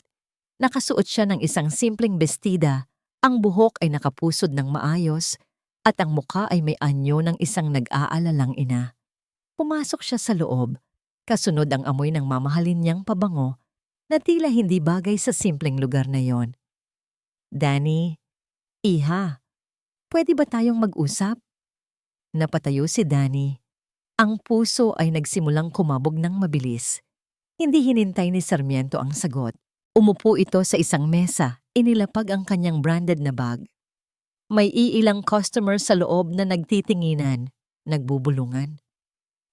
Nakasuot siya ng isang simpleng bestida, ang buhok ay nakapusod ng maayos at ang mukha ay may anyo ng isang nag-aalalang ina. Pumasok siya sa loob, kasunod ang amoy ng mamahalin niyang pabango na tila hindi bagay sa simpleng lugar na yon. Danny, iha, pwede ba tayong mag-usap? Napatayo si Danny. Ang puso ay nagsimulang kumabog ng mabilis. Hindi hinintay ni Sarmiento ang sagot. Umupo ito sa isang mesa, inilapag ang kanyang branded na bag. May iilang customer sa loob na nagtitinginan, nagbubulungan.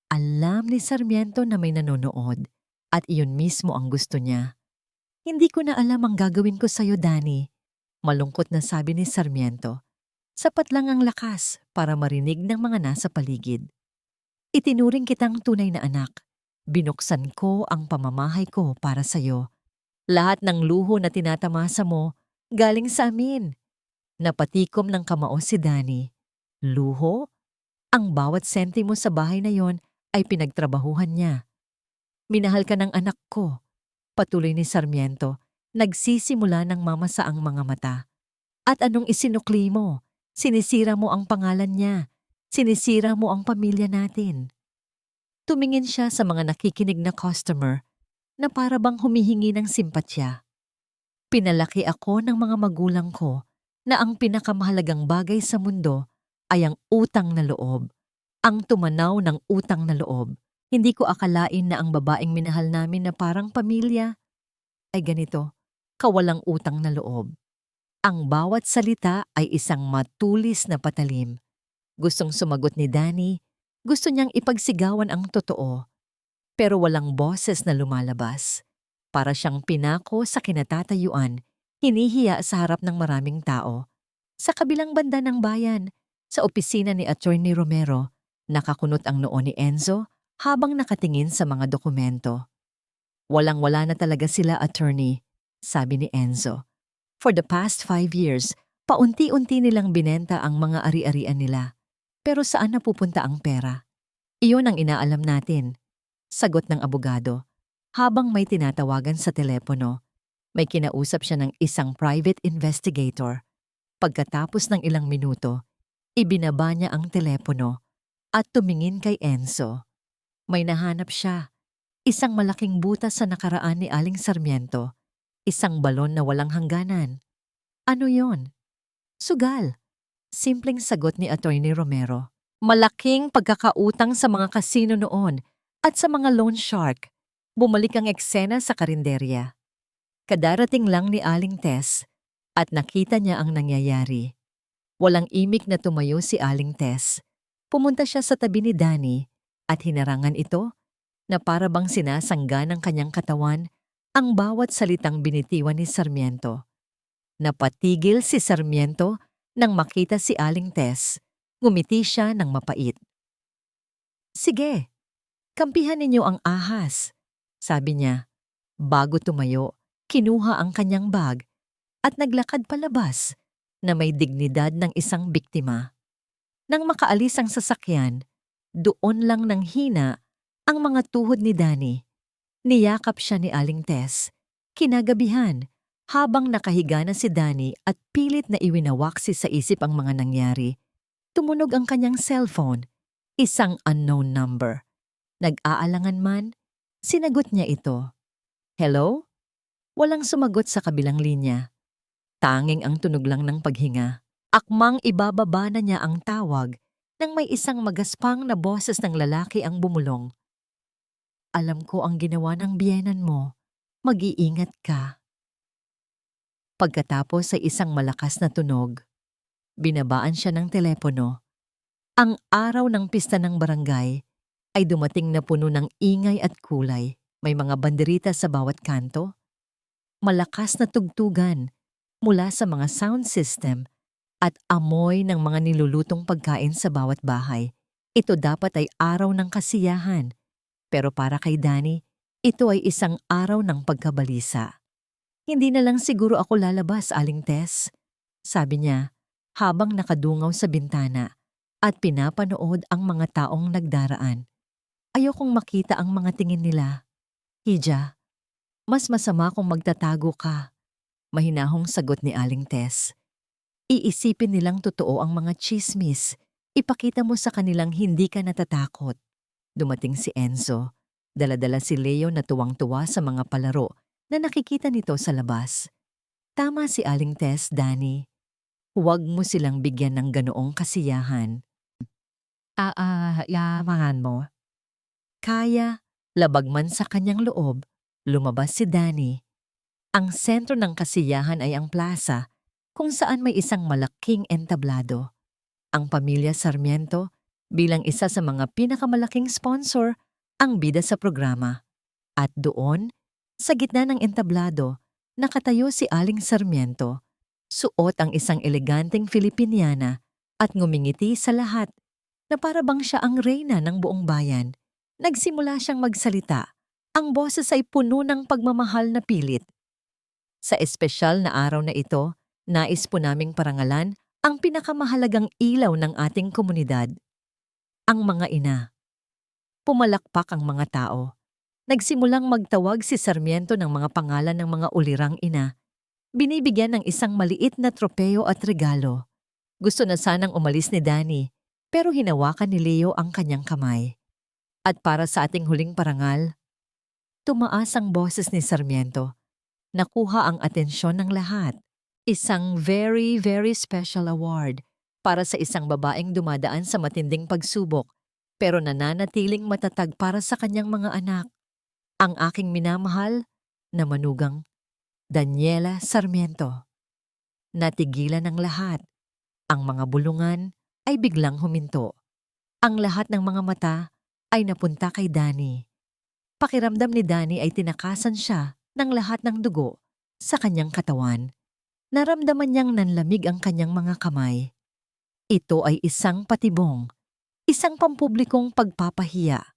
Alam ni Sarmiento na may nanonood at iyon mismo ang gusto niya. Hindi ko na alam ang gagawin ko sa'yo, Danny. Malungkot na sabi ni Sarmiento. Sapat lang ang lakas para marinig ng mga nasa paligid. Itinuring kitang tunay na anak. Binuksan ko ang pamamahay ko para sa'yo. Lahat ng luho na tinatamasa mo, galing sa amin. Napatikom ng kamao si Danny. Luho? Ang bawat sentimo sa bahay na yon ay pinagtrabahuhan niya. Minahal ka ng anak ko. Patuloy ni Sarmiento, nagsisimula ng mamasa ang mga mata. At anong isinukli mo? Sinisira mo ang pangalan niya. Sinisira mo ang pamilya natin. Tumingin siya sa mga nakikinig na customer na para bang humihingi ng simpatya. Pinalaki ako ng mga magulang ko na ang pinakamahalagang bagay sa mundo ay ang utang na loob. Ang tumanaw ng utang na loob. Hindi ko akalain na ang babaeng minahal namin na parang pamilya ay ganito, kawalang utang na loob. Ang bawat salita ay isang matulis na patalim. Gustong sumagot ni Danny, gusto niyang ipagsigawan ang totoo, pero walang boses na lumalabas. Para siyang pinako sa kinatatayuan, hinihiya sa harap ng maraming tao. Sa kabilang banda ng bayan, sa opisina ni Attorney Romero, nakakunot ang noo ni Enzo habang nakatingin sa mga dokumento. Walang-wala na talaga sila, attorney, sabi ni Enzo. For the past 5 years, paunti-unti nilang binenta ang mga ari-arian nila. Pero saan napupunta ang pera? Iyon ang inaalam natin, sagot ng abogado. Habang may tinatawagan sa telepono, may kinausap siya ng isang private investigator. Pagkatapos ng ilang minuto, ibinaba niya ang telepono at tumingin kay Enzo. May nahanap siya, isang malaking butas sa nakaraan ni Aling Sarmiento, isang balon na walang hangganan. Ano yon? Sugal. Simpleng sagot ni Attorney Romero. Malaking pagkakautang sa mga kasino noon at sa mga loan shark. Bumalik ang eksena sa karinderya. Kadarating lang ni Aling Tess at nakita niya ang nangyayari. Walang imik na tumayo si Aling Tess. Pumunta siya sa tabi ni Danny at hinarangan ito na para bang sinasangga ng kanyang katawan ang bawat salitang binitiwan ni Sarmiento. Napatigil si Sarmiento nang makita si Aling Tess. Ngumiti siya ng mapait. Sige, kampihan ninyo ang ahas, sabi niya. Bago tumayo, kinuha ang kanyang bag at naglakad palabas na may dignidad ng isang biktima. Nang makaalis ang sasakyan, doon lang ng hina ang mga tuhod ni Danny. Niyakap siya ni Aling Tess. Kinagabihan, habang nakahiga na si Danny at pilit na iwinawaksi sa isip ang mga nangyari, tumunog ang kanyang cellphone, isang unknown number. Nag-aalangan man, sinagot niya ito. Hello? Walang sumagot sa kabilang linya. Tanging ang tunog lang ng paghinga. Akmang ibababa na niya ang tawag nang may isang magaspang na boses ng lalaki ang bumulong. Alam ko ang ginawa ng biyenan mo. Mag-iingat ka. Pagkatapos ay isang malakas na tunog. Binabaan siya ng telepono. Ang araw ng pista ng barangay ay dumating na puno ng ingay at kulay. May mga banderita sa bawat kanto, malakas na tugtugan mula sa mga sound system at amoy ng mga nilulutong pagkain sa bawat bahay. Ito dapat ay araw ng kasiyahan, pero para kay Danny, ito ay isang araw ng pagkabalisa. Hindi na lang siguro ako lalabas, Aling Tess, sabi niya habang nakadungaw sa bintana at pinapanood ang mga taong nagdaraan. Ayokong makita ang mga tingin nila. Hija, mas masama kung magtatago ka, mahinahong sagot ni Aling Tess. Iisipin nilang totoo ang mga chismis. Ipakita mo sa kanilang hindi ka natatakot. Dumating si Enzo. Dala-dala si Leo na tuwang-tuwa sa mga palaro na nakikita nito sa labas. Tama si Aling Tess, Danny. Huwag mo silang bigyan ng ganoong kasiyahan. Yamangan mo. Kaya, labag man sa kanyang loob, lumabas si Danny. Ang sentro ng kasiyahan ay ang plaza, kung saan may isang malaking entablado. Ang pamilya Sarmiento, bilang isa sa mga pinakamalaking sponsor, ang bida sa programa. At doon, sa gitna ng entablado, nakatayo si Aling Sarmiento. Suot ang isang eleganteng Filipiniana at ngumingiti sa lahat na para bang siya ang reyna ng buong bayan. Nagsimula siyang magsalita. Ang boses ay puno ng pagmamahal na pilit. Sa espesyal na araw na ito, nais po naming parangalan ang pinakamahalagang ilaw ng ating komunidad. Ang mga ina. Pumalakpak ang mga tao. Nagsimulang magtawag si Sarmiento ng mga pangalan ng mga ulirang ina. Binibigyan ng isang maliit na tropeo at regalo. Gusto na sanang umalis ni Danny, pero hinawakan ni Leo ang kanyang kamay. At para sa ating huling parangal, tumaas ang boses ni Sarmiento. Nakuha ang atensyon ng lahat. Isang very, very special award para sa isang babaeng dumadaan sa matinding pagsubok pero nananatiling matatag para sa kanyang mga anak. Ang aking minamahal na manugang Daniela Sarmiento. Natigilan ng lahat. Ang mga bulungan ay biglang huminto. Ang lahat ng mga mata ay napunta kay Danny. Pakiramdam ni Danny ay tinakasan siya ng lahat ng dugo sa kanyang katawan. Naramdaman niyang nanlamig ang kanyang mga kamay. Ito ay isang patibong, isang pampublikong pagpapahiya.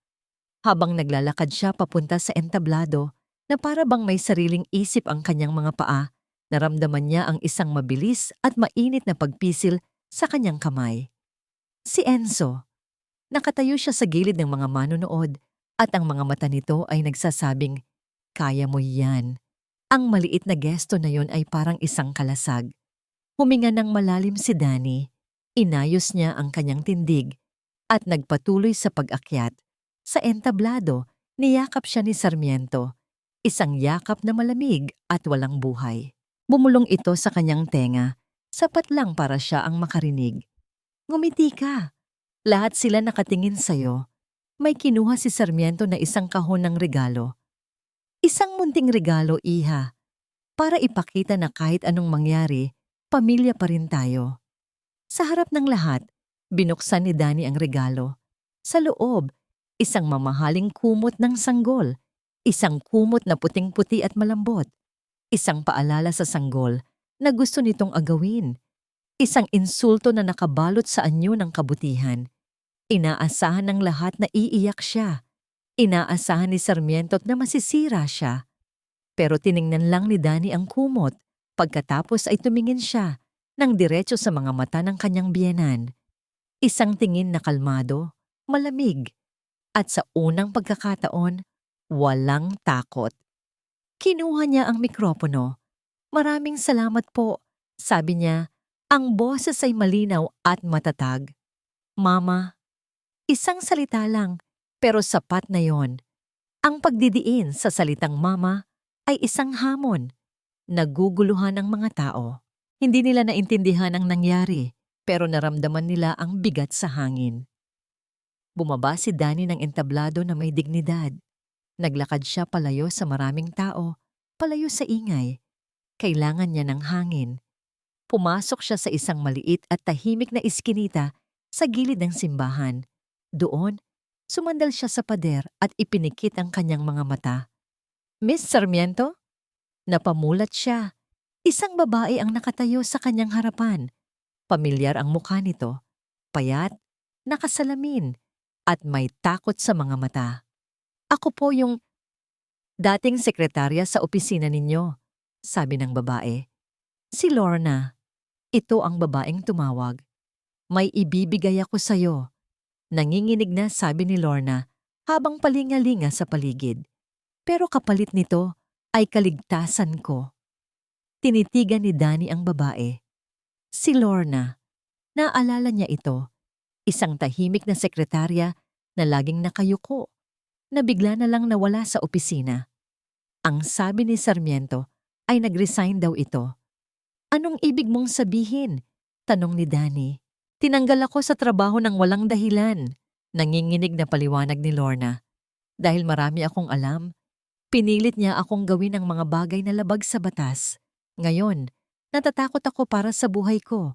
Habang naglalakad siya papunta sa entablado na para bang may sariling isip ang kanyang mga paa, naramdaman niya ang isang mabilis at mainit na pagpisil sa kanyang kamay. Si Enzo. Nakatayo siya sa gilid ng mga manonood at ang mga mata nito ay nagsasabing, "Kaya mo yan." Ang maliit na gesto na yon ay parang isang kalasag. Huminga ng malalim si Danny. Inayos niya ang kanyang tindig at nagpatuloy sa pag-akyat. Sa entablado, niyakap siya ni Sarmiento. Isang yakap na malamig at walang buhay. Bumulong ito sa kanyang tenga. Sapat lang para siya ang makarinig. "Ngumiti ka." Lahat sila nakatingin sa'yo. May kinuha si Sarmiento na isang kahon ng regalo. Isang munting regalo, iha, para ipakita na kahit anong mangyari, pamilya pa rin tayo. Sa harap ng lahat, binuksan ni Danny ang regalo. Sa loob, isang mamahaling kumot ng sanggol, isang kumot na puting-puti at malambot, isang paalala sa sanggol na gusto nitong agawin, isang insulto na nakabalot sa anyo ng kabutihan. Inaasahan ng lahat na iiyak siya. Inaasahan ni Sarmiento na masisira siya. Pero tiningnan lang ni Danny ang kumot. Pagkatapos ay tumingin siya ng diretso sa mga mata ng kanyang biyenan. Isang tingin na kalmado, malamig, at sa unang pagkakataon, walang takot. Kinuha niya ang mikropono. "Maraming salamat po," sabi niya. Ang boses ay malinaw at matatag. "Mama." Isang salita lang, pero sapat na yon. Ang pagdidiin sa salitang mama ay isang hamon. Naguguluhan ang mga tao. Hindi nila naintindihan ang nangyari, pero naramdaman nila ang bigat sa hangin. Bumaba si Danny ng entablado na may dignidad. Naglakad siya palayo sa maraming tao, palayo sa ingay. Kailangan niya ng hangin. Pumasok siya sa isang maliit at tahimik na iskinita sa gilid ng simbahan. Doon, sumandal siya sa pader at ipinikit ang kanyang mga mata. Miss Sarmiento? Napamulat siya. Isang babae ang nakatayo sa kanyang harapan. Pamilyar ang mukha nito. Payat, nakasalamin, at may takot sa mga mata. Ako po yung dating sekretarya sa opisina ninyo, sabi ng babae. Si Lorna. Ito ang babaeng tumawag. May ibibigay ako sa'yo. Nanginginig na sabi ni Lorna habang palingalinga sa paligid. Pero kapalit nito ay kaligtasan ko. Tinitigan ni Danny ang babae. Si Lorna. Naalala niya ito. Isang tahimik na sekretarya na laging nakayuko, na bigla na lang nawala sa opisina. Ang sabi ni Sarmiento ay nag-resign daw ito. Anong ibig mong sabihin? Tanong ni Danny. Tinanggal ako sa trabaho ng walang dahilan. Nanginginig na paliwanag ni Lorna. Dahil marami akong alam, pinilit niya akong gawin ang mga bagay na labag sa batas. Ngayon, natatakot ako para sa buhay ko.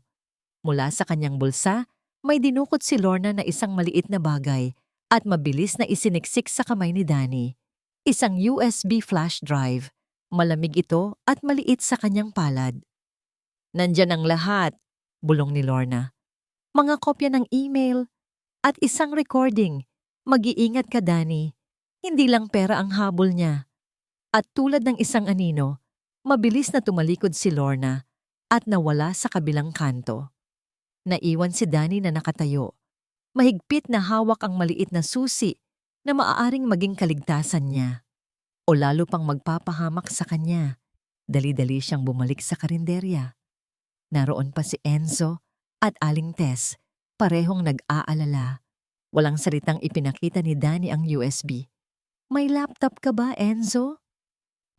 Mula sa kanyang bulsa, may dinukot si Lorna na isang maliit na bagay at mabilis na isiniksik sa kamay ni Danny. Isang USB flash drive. Malamig ito at maliit sa kanyang palad. Nandyan ang lahat, bulong ni Lorna. Mga kopya ng email at isang recording. Mag-iingat ka, Danny. Hindi lang pera ang habol niya. At tulad ng isang anino, mabilis na tumalikod si Lorna at nawala sa kabilang kanto. Naiwan si Danny na nakatayo. Mahigpit na hawak ang maliit na susi na maaaring maging kaligtasan niya. O lalo pang magpapahamak sa kanya. Dali-dali siyang bumalik sa karinderya. Naroon pa si Enzo at Aling Tess, parehong nag-aalala. Walang salitang ipinakita ni Danny ang USB. May laptop ka ba, Enzo?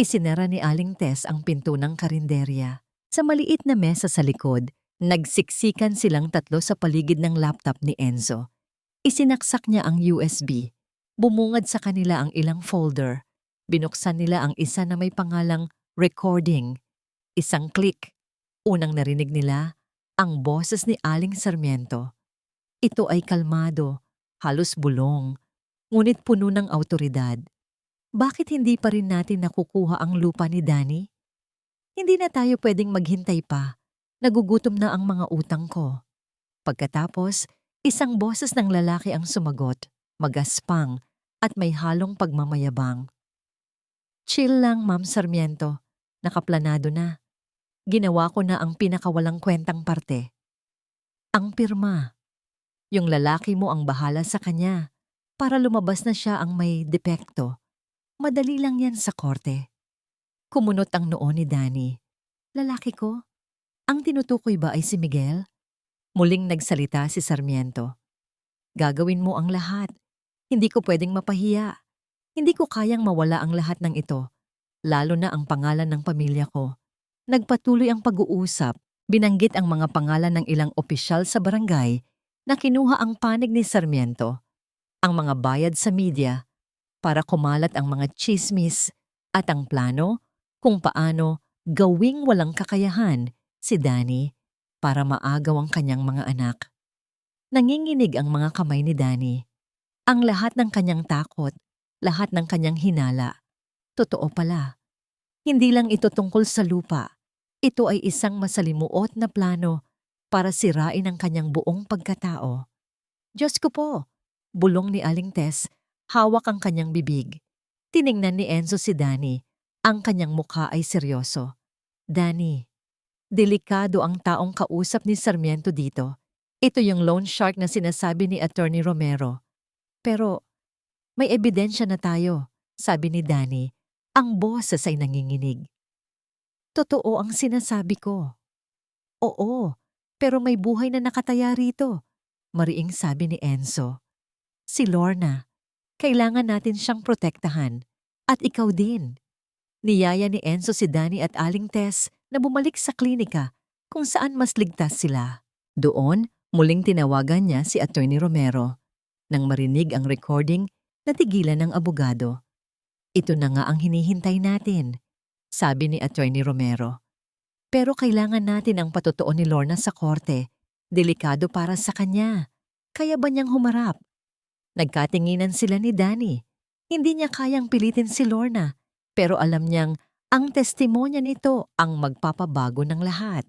Isinara ni Aling Tess ang pinto ng karinderya. Sa maliit na mesa sa likod, nagsiksikan silang tatlo sa paligid ng laptop ni Enzo. Isinaksak niya ang USB. Bumungad sa kanila ang ilang folder. Binuksan nila ang isa na may pangalang recording. Isang click. Unang narinig nila ang boses ni Aling Sarmiento. Ito ay kalmado, halos bulong, ngunit puno ng awtoridad. Bakit hindi pa rin natin nakukuha ang lupa ni Danny? Hindi na tayo pwedeng maghintay pa. Nagugutom na ang mga utang ko. Pagkatapos, isang boses ng lalaki ang sumagot, magaspang at may halong pagmamayabang. Chill lang, Ma'am Sarmiento. Nakaplanado na. Ginawa ko na ang pinakawalang kwentang parte. Ang pirma. Yung lalaki mo ang bahala sa kanya para lumabas na siya ang may depekto. Madali lang yan sa korte. Kumunot ang noo ni Danny. Lalaki ko? Ang tinutukoy ba ay si Miguel? Muling nagsalita si Sarmiento. Gagawin mo ang lahat. Hindi ko pwedeng mapahiya. Hindi ko kayang mawala ang lahat ng ito, lalo na ang pangalan ng pamilya ko. Nagpatuloy ang pag-uusap, binanggit ang mga pangalan ng ilang opisyal sa barangay na kinuha ang panig ni Sarmiento, ang mga bayad sa media para kumalat ang mga chismis at ang plano kung paano gawing walang kakayahan si Danny para maagaw ang kanyang mga anak. Nanginginig ang mga kamay ni Danny. Ang lahat ng kanyang takot, lahat ng kanyang hinala. Totoo pala. Hindi lang ito tungkol sa lupa. Ito ay isang masalimuot na plano para sirain ang kanyang buong pagkatao. Diyos ko po, bulong ni Aling Tess, hawak ang kanyang bibig. Tiningnan ni Enzo si Danny. Ang kanyang mukha ay seryoso. Danny, delikado ang taong kausap ni Sarmiento dito. Ito yung loan shark na sinasabi ni Attorney Romero. Pero may ebidensya na tayo, sabi ni Danny. Ang boses ay nanginginig. Totoo ang sinasabi ko. Oo, pero may buhay na nakataya rito, mariing sabi ni Enzo. Si Lorna, kailangan natin siyang protektahan. At ikaw din. Niyaya ni Enzo si Danny at Aling Tess na bumalik sa klinika kung saan mas ligtas sila. Doon, muling tinawagan niya si Attorney Romero. Nang marinig ang recording, natigilan ng abogado. Ito na nga ang hinihintay natin, sabi ni Attorney Romero. Pero kailangan natin ang patotoo ni Lorna sa korte. Delikado para sa kanya. Kaya ba niyang humarap? Nagkatinginan sila ni Danny. Hindi niya kayang pilitin si Lorna, pero alam niyang ang testimonya nito ang magpapabago ng lahat.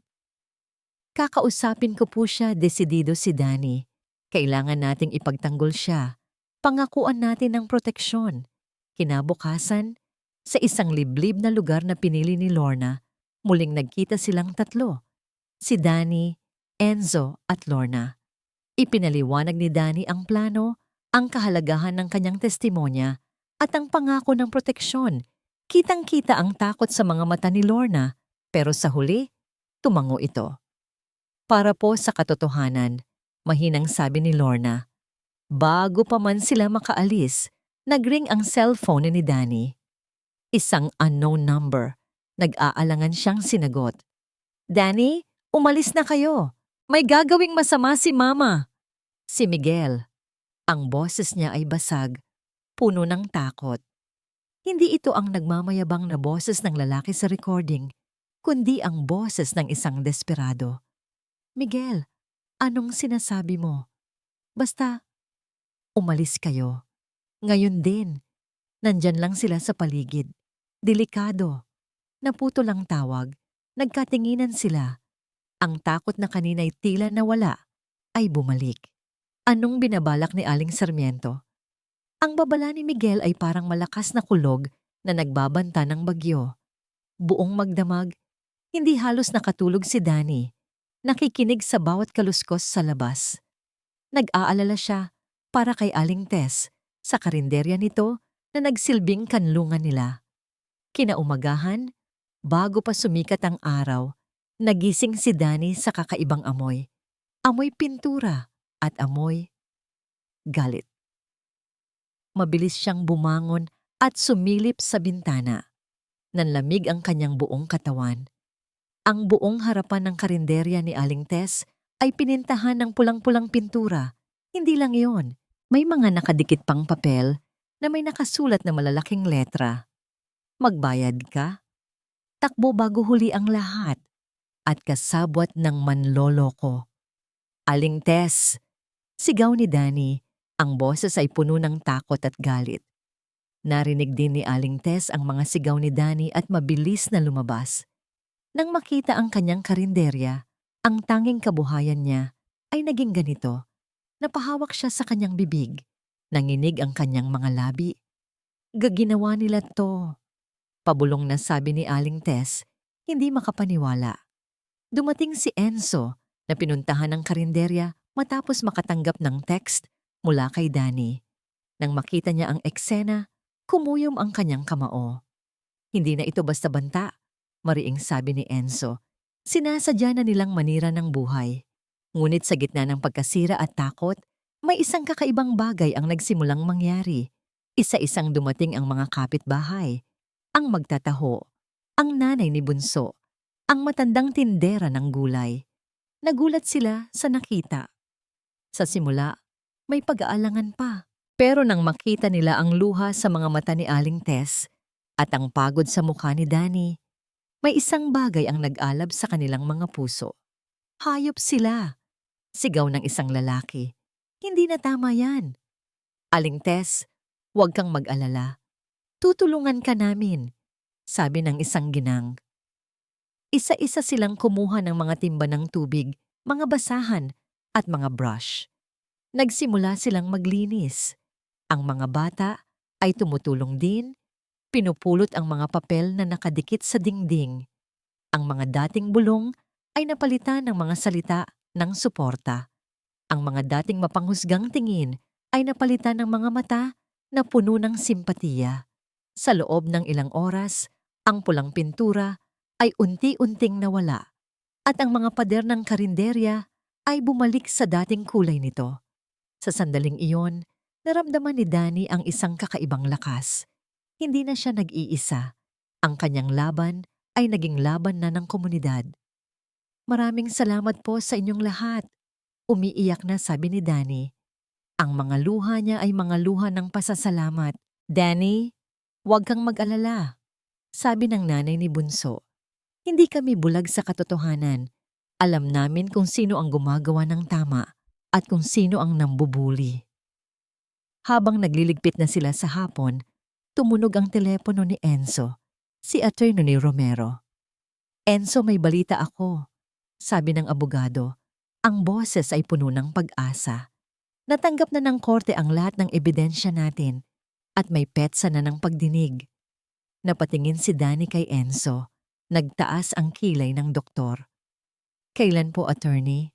Kakausapin ko po siya, desidido si Danny. Kailangan nating ipagtanggol siya. Pangakuan natin ng proteksyon. Kinabukasan, sa isang liblib na lugar na pinili ni Lorna, muling nagkita silang tatlo. Si Danny, Enzo at Lorna. Ipinaliwanag ni Danny ang plano, ang kahalagahan ng kanyang testimonya at ang pangako ng proteksyon. Kitang-kita ang takot sa mga mata ni Lorna, pero sa huli, tumango ito. Para po sa katotohanan, mahinang sabi ni Lorna. Bago pa man sila makaalis, nagring ang cellphone ni Danny. Isang unknown number. Nag-aalangan siyang sinagot. Danny, umalis na kayo. May gagawing masama si Mama. Si Miguel. Ang boses niya ay basag, puno ng takot. Hindi ito ang nagmamayabang na boses ng lalaki sa recording, kundi ang boses ng isang desperado. Miguel, anong sinasabi mo? Basta, umalis kayo. Ngayon din, nandyan lang sila sa paligid. Delikado. Naputol ang tawag. Nagkatinginan sila. Ang takot na kanina'y tila nawala ay bumalik. Anong binabalak ni Aling Sarmiento? Ang babala ni Miguel ay parang malakas na kulog na nagbabanta ng bagyo. Buong magdamag, hindi halos nakatulog si Danny. Nakikinig sa bawat kaluskos sa labas. Nag-aalala siya para kay Aling Tess sa karinderya nito na nagsilbing kanlungan nila. Kinaumagahan, bago pa sumikat ang araw, nagising si Danny sa kakaibang amoy. Amoy pintura at amoy galit. Mabilis siyang bumangon at sumilip sa bintana. Nanlamig ang kanyang buong katawan. Ang buong harapan ng karinderya ni Aling Tess ay pinintahan ng pulang-pulang pintura. Hindi lang iyon, may mga nakadikit pang papel na may nakasulat na malalaking letra. Magbayad ka? Takbo bago huli ang lahat at kasabwat ng manloloko. Aling Tess, sigaw ni Danny, ang boses ay puno ng takot at galit. Narinig din ni Aling Tess ang mga sigaw ni Danny at mabilis na lumabas. Nang makita ang kanyang karinderya, ang tanging kabuhayan niya ay naging ganito. Napahawak siya sa kanyang bibig, nanginig ang kanyang mga labi. Gaginawa nila to. Pabulong na sabi ni Aling Tess, hindi makapaniwala. Dumating si Enzo na pinuntahan ng karinderya matapos makatanggap ng text mula kay Danny. Nang makita niya ang eksena, kumuyom ang kanyang kamao. Hindi na ito basta banta, mariing sabi ni Enzo. Sinasadya na nilang manira ng buhay. Ngunit sa gitna ng pagkasira at takot, may isang kakaibang bagay ang nagsimulang mangyari. Isa-isang dumating ang mga kapitbahay. Ang magtataho, ang nanay ni Bunso, ang matandang tindera ng gulay. Nagulat sila sa nakita. Sa simula, may pag-aalangan pa. Pero nang makita nila ang luha sa mga mata ni Aling Tess at ang pagod sa mukha ni Danny, may isang bagay ang nag-alab sa kanilang mga puso. Hayop sila. Sigaw ng isang lalaki. Hindi na tama yan. Aling Tess, huwag kang mag-alala. Tutulungan ka namin, sabi ng isang ginang. Isa-isa silang kumuha ng mga timba ng tubig, mga basahan, at mga brush. Nagsimula silang maglinis. Ang mga bata ay tumutulong din, pinupulot ang mga papel na nakadikit sa dingding. Ang mga dating bulong ay napalitan ng mga salita ng suporta. Ang mga dating mapanghusgang tingin ay napalitan ng mga mata na puno ng simpatiya. Sa loob ng ilang oras, ang pulang pintura ay unti-unting nawala at ang mga pader ng karinderya ay bumalik sa dating kulay nito. Sa sandaling iyon, naramdaman ni Danny ang isang kakaibang lakas. Hindi na siya nag-iisa. Ang kanyang laban ay naging laban na ng komunidad. Maraming salamat po sa inyong lahat. Umiiyak na sabi ni Danny. Ang mga luha niya ay mga luha ng pasasalamat. Danny, huwag kang mag-alala, sabi ng nanay ni Bunso. Hindi kami bulag sa katotohanan. Alam namin kung sino ang gumagawa ng tama at kung sino ang nambubuli. Habang nagliligpit na sila sa hapon, tumunog ang telepono ni Enzo, si Attorney Romero. Enzo, may balita ako, sabi ng abogado. Ang boses ay puno ng pag-asa. Natanggap na ng korte ang lahat ng ebidensya natin at may petsa na ng pagdinig. Napatingin si Danny kay Enzo. Nagtaas ang kilay ng doktor. Kailan po, attorney?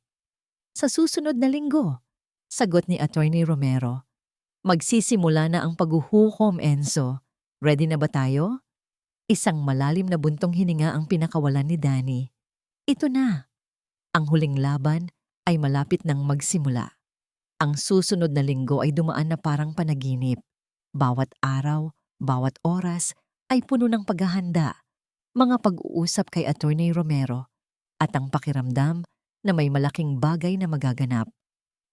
Sa susunod na linggo, sagot ni Attorney Romero. Magsisimula na ang paghuhukom, Enzo. Ready na ba tayo? Isang malalim na buntong hininga ang pinakawalan ni Danny. Ito na. Ang huling laban ay malapit nang magsimula. Ang susunod na linggo ay dumaan na parang panaginip. Bawat araw, bawat oras ay puno ng paghahanda, mga pag-uusap kay Attorney Romero at ang pakiramdam na may malaking bagay na magaganap.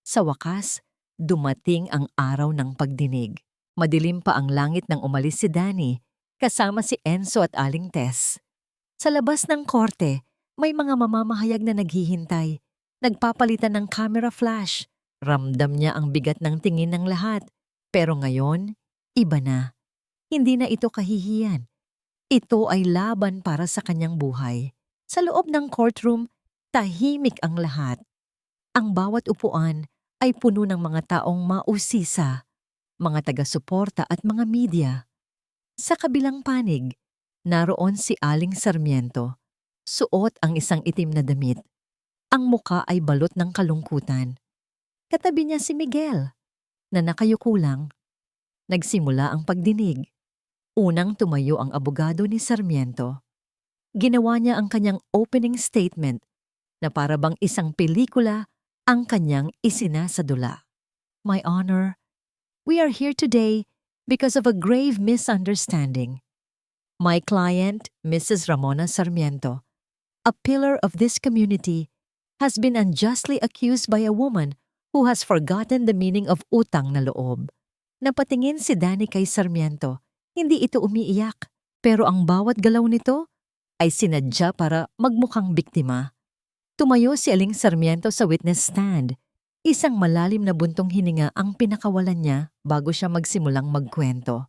Sa wakas, dumating ang araw ng pagdinig. Madilim pa ang langit nang umalis si Danny kasama si Enzo at Aling Tess. Sa labas ng korte, may mga mamamahayag na naghihintay. Nagpapalitan ng camera flash. Ramdam niya ang bigat ng tingin ng lahat. Pero ngayon, iba na. Hindi na ito kahihiyan. Ito ay laban para sa kanyang buhay. Sa loob ng courtroom, tahimik ang lahat. Ang bawat upuan ay puno ng mga taong mausisa, mga taga-suporta at mga media. Sa kabilang panig, naroon si Aling Sarmiento. Suot ang isang itim na damit. Ang muka ay balot ng kalungkutan. Katabi niya si Miguel, na nakayuko lang. Nagsimula ang pagdinig. Unang tumayo ang abogado ni Sarmiento. Ginawa niya ang kanyang opening statement na para bang isang pelikula ang kanyang isinasadula. My Honor, we are here today because of a grave misunderstanding. My client, Mrs. Ramona Sarmiento, a pillar of this community, has been unjustly accused by a woman who has forgotten the meaning of utang na loob. Napatingin si Danny kay Sarmiento. Hindi ito umiiyak, pero ang bawat galaw nito ay sinadya para magmukhang biktima. Tumayo si Aling Sarmiento sa witness stand. Isang malalim na buntong hininga ang pinakawalan niya bago siya magsimulang magkwento.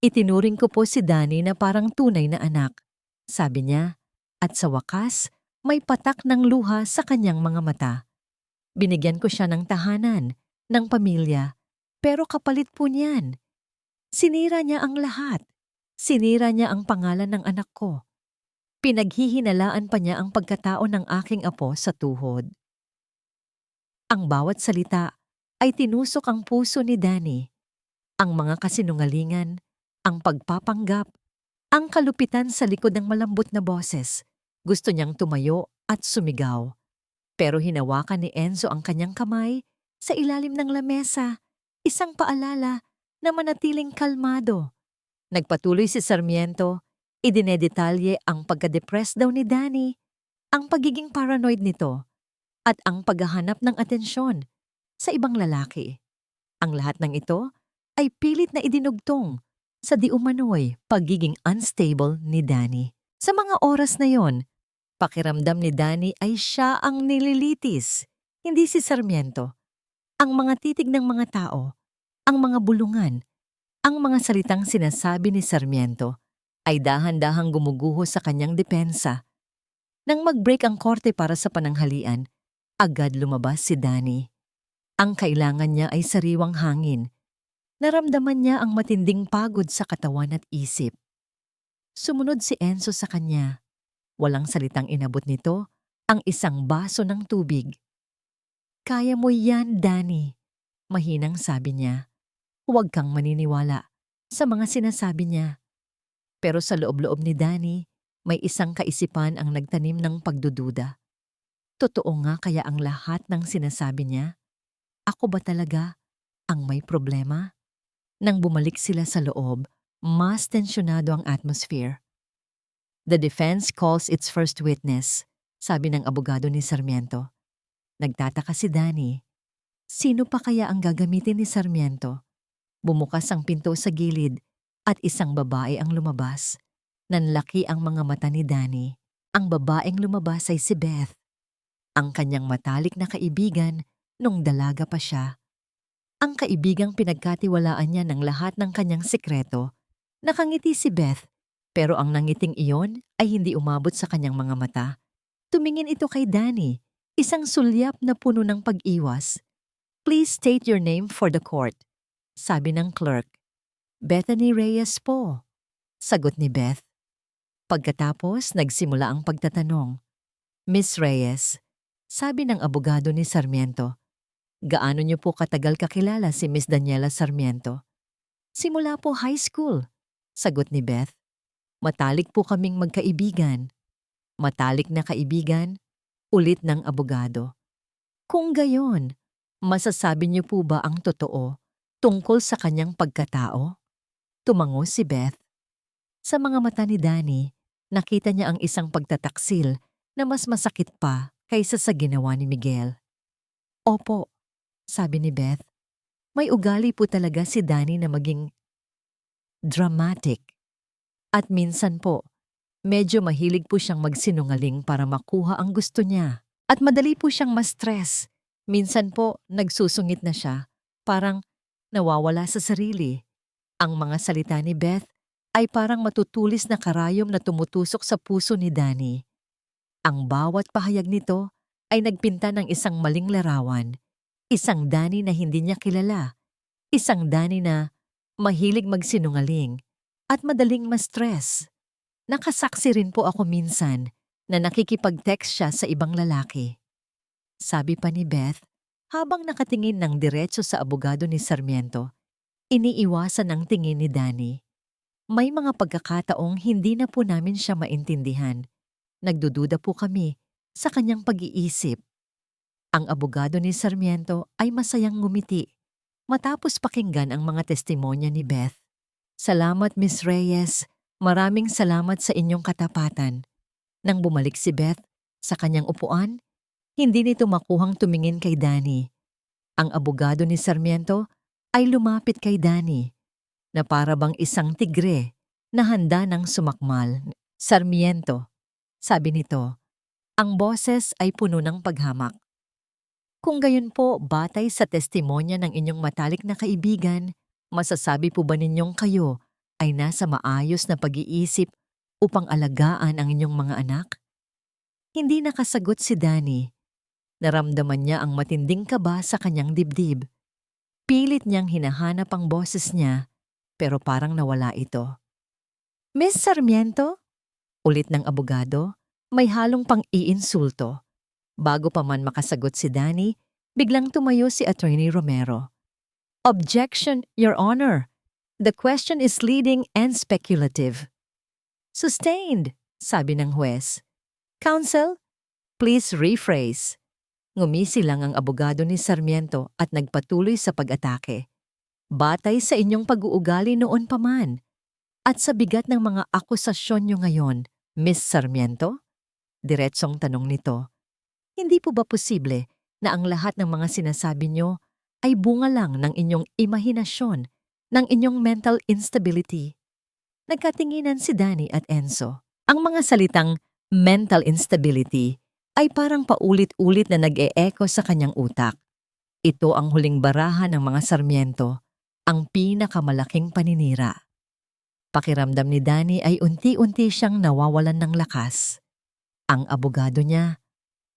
Itinuring ko po si Danny na parang tunay na anak, sabi niya, at sa wakas, may patak ng luha sa kanyang mga mata. Binigyan ko siya ng tahanan, ng pamilya, pero kapalit po niyan. Sinira niya ang lahat. Sinira niya ang pangalan ng anak ko. Pinaghihinalaan pa niya ang pagkatao ng aking apo sa tuhod. Ang bawat salita ay tinusok ang puso ni Danny. Ang mga kasinungalingan, ang pagpapanggap, ang kalupitan sa likod ng malambot na boses. Gusto niyang tumayo at sumigaw. Pero hinawakan ni Enzo ang kanyang kamay sa ilalim ng lamesa, isang paalala na manatiling kalmado. Nagpatuloy si Sarmiento, idinedetalye ang pagka-depressed daw ni Danny, ang pagiging paranoid nito, at ang paghahanap ng atensyon sa ibang lalaki. Ang lahat ng ito ay pilit na idinugtong sa di umano'y pagiging unstable ni Danny. Sa mga oras na yon, pakiramdam ni Danny ay siya ang nililitis, hindi si Sarmiento. Ang mga titig ng mga tao, ang mga bulungan, ang mga salitang sinasabi ni Sarmiento ay dahan-dahang gumuguho sa kanyang depensa. Nang mag-break ang korte para sa pananghalian, agad lumabas si Danny. Ang kailangan niya ay sariwang hangin. Naramdaman niya ang matinding pagod sa katawan at isip. Sumunod si Enzo sa kanya. Walang salitang inabot nito ang isang baso ng tubig. Kaya mo yan, Danny, mahinang sabi niya. Huwag kang maniniwala sa mga sinasabi niya. Pero sa loob-loob ni Danny, may isang kaisipan ang nagtanim ng pagdududa. Totoo nga kaya ang lahat ng sinasabi niya? Ako ba talaga ang may problema? Nang bumalik sila sa loob, mas tensyonado ang atmosphere. The defense calls its first witness, sabi ng abogado ni Sarmiento. Nagtataka si Danny. Sino pa kaya ang gagamitin ni Sarmiento? Bumukas ang pinto sa gilid at isang babae ang lumabas. Nanlaki ang mga mata ni Danny. Ang babaeng lumabas ay si Beth, ang kanyang matalik na kaibigan nung dalaga pa siya. Ang kaibigang pinagkatiwalaan niya ng lahat ng kanyang sikreto. Nakangiti si Beth, pero ang nangiting iyon ay hindi umabot sa kanyang mga mata. Tumingin ito kay Danny, isang sulyap na puno ng pag-iwas. "Please state your name for the court," sabi ng clerk. "Bethany Reyes po," sagot ni Beth. Pagkatapos, nagsimula ang pagtatanong. "Miss Reyes," sabi ng abogado ni Sarmiento, "gaano niyo po katagal kakilala si Miss Daniela Sarmiento?" "Simula po high school," sagot ni Beth. "Matalik po kaming magkaibigan." "Matalik na kaibigan?" ulit ng abogado. "Kung gayon, masasabi niyo po ba ang totoo tungkol sa kanyang pagkatao?" Tumango si Beth. Sa mga mata ni Danny, nakita niya ang isang pagtataksil na mas masakit pa kaysa sa ginawa ni Miguel. "Opo," sabi ni Beth. May ugali po talaga si Danny na maging dramatic. At minsan po, medyo mahilig po siyang magsinungaling para makuha ang gusto niya. At madali po siyang ma-stress. Minsan po, nagsusungit na siya, parang nawawala sa sarili. Ang mga salita ni Beth ay parang matutulis na karayom na tumutusok sa puso ni Danny. Ang bawat pahayag nito ay nagpinta ng isang maling larawan. Isang Danny na hindi niya kilala. Isang Danny na mahilig magsinungaling at madaling ma-stress. Nakasaksi rin po ako minsan na nakikipag-text siya sa ibang lalaki. Sabi pa ni Beth, habang nakatingin ng diretso sa abogado ni Sarmiento, iniiwasan ang tingin ni Danny. May mga pagkakataong hindi na po namin siya maintindihan. Nagdududa po kami sa kanyang pag-iisip. Ang abogado ni Sarmiento ay masayang ngumiti matapos pakinggan ang mga testimonya ni Beth. "Salamat, Miss Reyes. Maraming salamat sa inyong katapatan." Nang bumalik si Beth sa kanyang upuan, hindi nito makuhang tumingin kay Danny. Ang abogado ni Sarmiento ay lumapit kay Danny na para bang isang tigre na handa ng sumakmal. "Sarmiento," sabi nito, ang boses ay puno ng paghamak. "Kung gayon po, batay sa testimonya ng inyong matalik na kaibigan, masasabi po ba ninyong kayo ay nasa maayos na pag-iisip upang alagaan ang inyong mga anak?" Hindi nakasagot si Danny. Naramdaman niya ang matinding kaba sa kanyang dibdib. Pilit niyang hinahanap ang boses niya, pero parang nawala ito. "Miss Sarmiento?" ulit ng abogado, may halong pang-iinsulto. Bago pa man makasagot si Danny, biglang tumayo si Attorney Romero. "Objection, Your Honor. The question is leading and speculative." "Sustained," sabi ng huwes. "Counsel, please rephrase." Ngumisi lang ang abogado ni Sarmiento at nagpatuloy sa pag-atake. "Batay sa inyong pag-uugali noon pa man at sa bigat ng mga akusasyon nyo ngayon, Miss Sarmiento?" Diretsong tanong nito. "Hindi po ba posible na ang lahat ng mga sinasabi nyo ay bunga lang ng inyong imahinasyon, ng inyong mental instability?" Nagkatinginan si Danny at Enzo. Ang mga salitang mental instability ay parang paulit-ulit na nag-e-echo sa kanyang utak. Ito ang huling baraha ng mga Sarmiento, ang pinakamalaking paninira. Pakiramdam ni Danny ay unti-unti siyang nawawalan ng lakas. Ang abogado niya,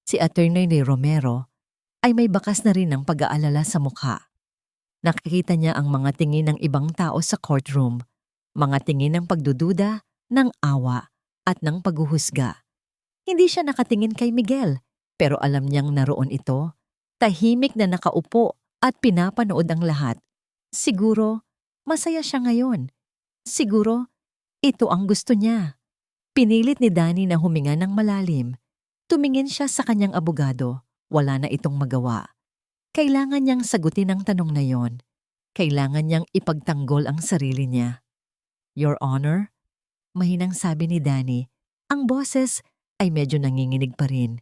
si Attorney Romero, ay may bakas na rin ng pag-aalala sa mukha. Nakikita niya ang mga tingin ng ibang tao sa courtroom, mga tingin ng pagdududa, ng awa, at ng paghuhusga. Hindi siya nakatingin kay Miguel, pero alam niyang naroon ito, tahimik na nakaupo at pinapanood ang lahat. Siguro, masaya siya ngayon. Siguro, ito ang gusto niya. Pinilit ni Danny na huminga ng malalim. Tumingin siya sa kanyang abogado. Wala na itong magawa. Kailangan niyang sagutin ang tanong na yon. Kailangan niyang ipagtanggol ang sarili niya. "Your Honor," mahinang sabi ni Danny, ang boses ay medyo nanginginig pa rin.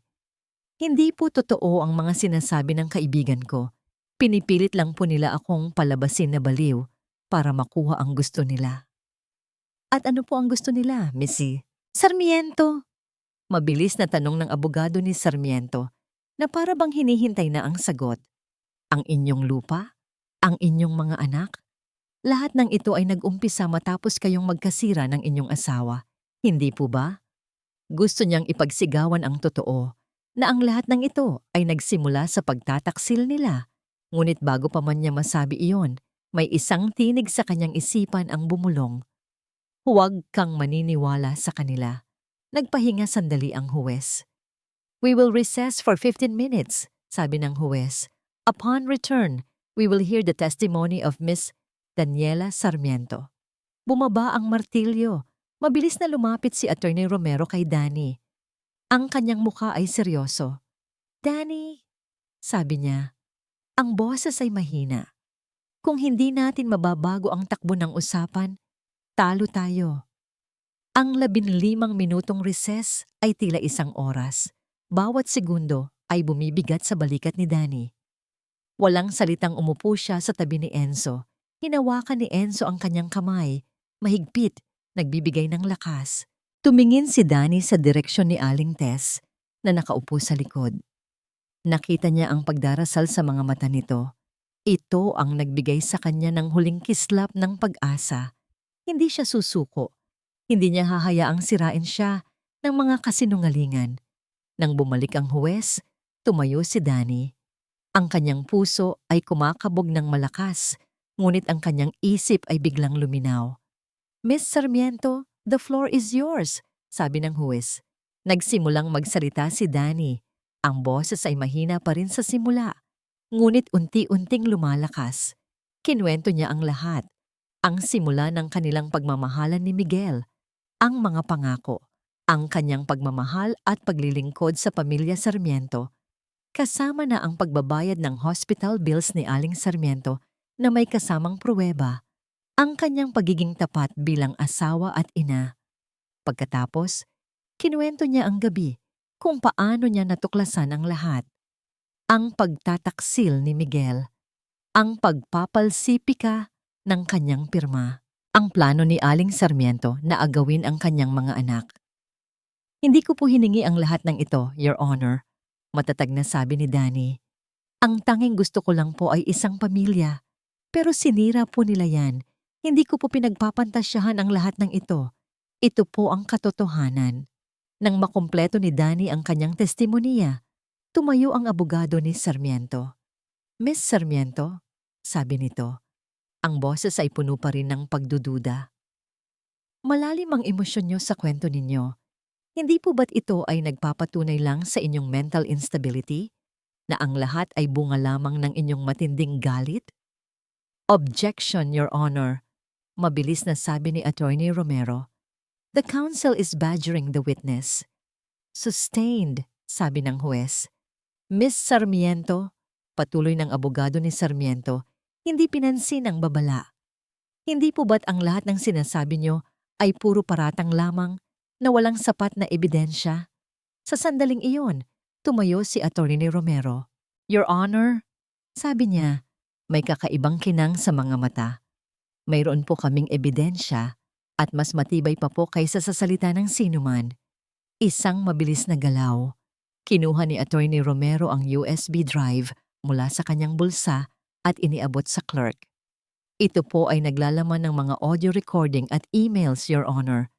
"Hindi po totoo ang mga sinasabi ng kaibigan ko. Pinipilit lang po nila akong palabasin na baliw para makuha ang gusto nila." "At ano po ang gusto nila, Missy?" "Sarmiento," Mabilis na tanong ng abogado ni Sarmiento na para bang hinihintay na ang sagot. Ang inyong lupa? Ang inyong mga anak? Lahat ng ito ay nag-umpisa matapos kayong magkasira ng inyong asawa. Hindi po ba? Gusto niyang ipagsigawan ang totoo na ang lahat ng ito ay nagsimula sa pagtataksil nila. Ngunit bago pa man niya masabi iyon, may isang tinig sa kanyang isipan ang bumulong. Huwag kang maniniwala sa kanila. Nagpahinga sandali ang huwes. We will recess for 15 minutes, sabi ng huwes. Upon return, we will hear the testimony of Miss Daniela Sarmiento. Bumaba ang martilyo. Mabilis na lumapit si Attorney Romero kay Danny. Ang kanyang mukha ay seryoso. Danny, sabi niya, ang boses ay mahina. Kung hindi natin mababago ang takbo ng usapan, talo tayo. Ang 15 minutong recess ay tila isang oras. Bawat segundo ay bumibigat sa balikat ni Danny. Walang salitang umupo siya sa tabi ni Enzo. Hinawakan ni Enzo ang kanyang kamay, mahigpit, nagbibigay ng lakas. Tumingin si Danny sa direksyon ni Aling Tess na nakaupo sa likod. Nakita niya ang pagdarasal sa mga mata nito. Ito ang nagbigay sa kanya ng huling kislap ng pag-asa. Hindi siya susuko. Hindi niya hahayaang sirain siya ng mga kasinungalingan. Nang bumalik ang huwes, tumayo si Danny. Ang kanyang puso ay kumakabog ng malakas, ngunit ang kanyang isip ay biglang luminaw. Miss Sarmiento, the floor is yours, sabi ng huwes. Nagsimulang magsalita si Danny. Ang boses ay mahina pa rin sa simula, ngunit unti-unting lumalakas. Kinuwento niya ang lahat. Ang simula ng kanilang pagmamahalan ni Miguel, ang mga pangako, ang kanyang pagmamahal at paglilingkod sa pamilya Sarmiento, kasama na ang pagbabayad ng hospital bills ni Aling Sarmiento na may kasamang pruweba, ang kanyang pagiging tapat bilang asawa at ina. Pagkatapos, kinuwento niya ang gabi kung paano niya natuklasan ang lahat. Ang pagtataksil ni Miguel, ang pagpapalsipika ng kanyang pirma, ang plano ni Aling Sarmiento na agawin ang kanyang mga anak. Hindi ko po hiningi ang lahat ng ito, Your Honor, matatag na sabi ni Danny. Ang tanging gusto ko lang po ay isang pamilya. Pero sinira po nila yan. Hindi ko po pinagpapantasyahan ang lahat ng ito. Ito po ang katotohanan. Nang makumpleto ni Danny ang kanyang testimonya, tumayo ang abogado ni Sarmiento. Miss Sarmiento, sabi nito, ang boses ay puno pa rin ng pagdududa. Malalim ang emosyon niyo sa kwento ninyo. Hindi po ba't ito ay nagpapatunay lang sa inyong mental instability? Na ang lahat ay bunga lamang ng inyong matinding galit? Objection, Your Honor. Mabilis na sabi ni Attorney Romero. The counsel is badgering the witness. Sustained, sabi ng huwes. Miss Sarmiento, patuloy ng abogado ni Sarmiento, hindi pinansin ang babala. Hindi po ba't ang lahat ng sinasabi niyo ay puro paratang lamang na walang sapat na ebidensya? Sa sandaling iyon, tumayo si Attorney Romero. Your Honor, sabi niya, may kakaibang kinang sa mga mata. Mayroon po kaming ebidensya at mas matibay pa po kaysa sa salita ng sinuman. Isang mabilis na galaw. Kinuha ni Attorney Romero ang USB drive mula sa kanyang bulsa at iniabot sa clerk. Ito po ay naglalaman ng mga audio recording at emails, Your Honor.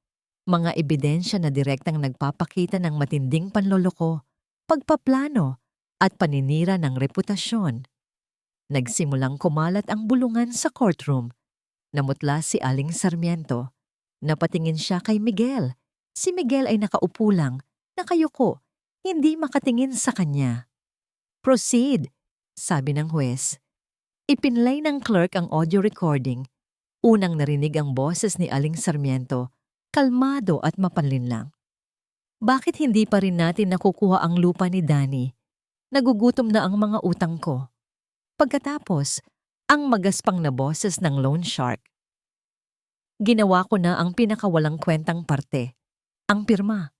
Mga ebidensya na direktang nagpapakita ng matinding panloloko, pagpaplano at paninira ng reputasyon. Nagsimulang kumalat ang bulungan sa courtroom. Namutla si Aling Sarmiento. Napatingin siya kay Miguel. Si Miguel ay nakaupo lang, nakayuko, hindi makatingin sa kanya. Proceed, sabi ng huwes. Ipinlay ng clerk ang audio recording. Unang narinig ang boses ni Aling Sarmiento, kalmado at mapanlinlang. Bakit hindi pa rin natin nakukuha ang lupa ni Danny? Nagugutom na ang mga utang ko. Pagkatapos, ang magaspang na boses ng loan shark. Ginawa ko na ang pinakawalang kwentang parte. Ang pirma.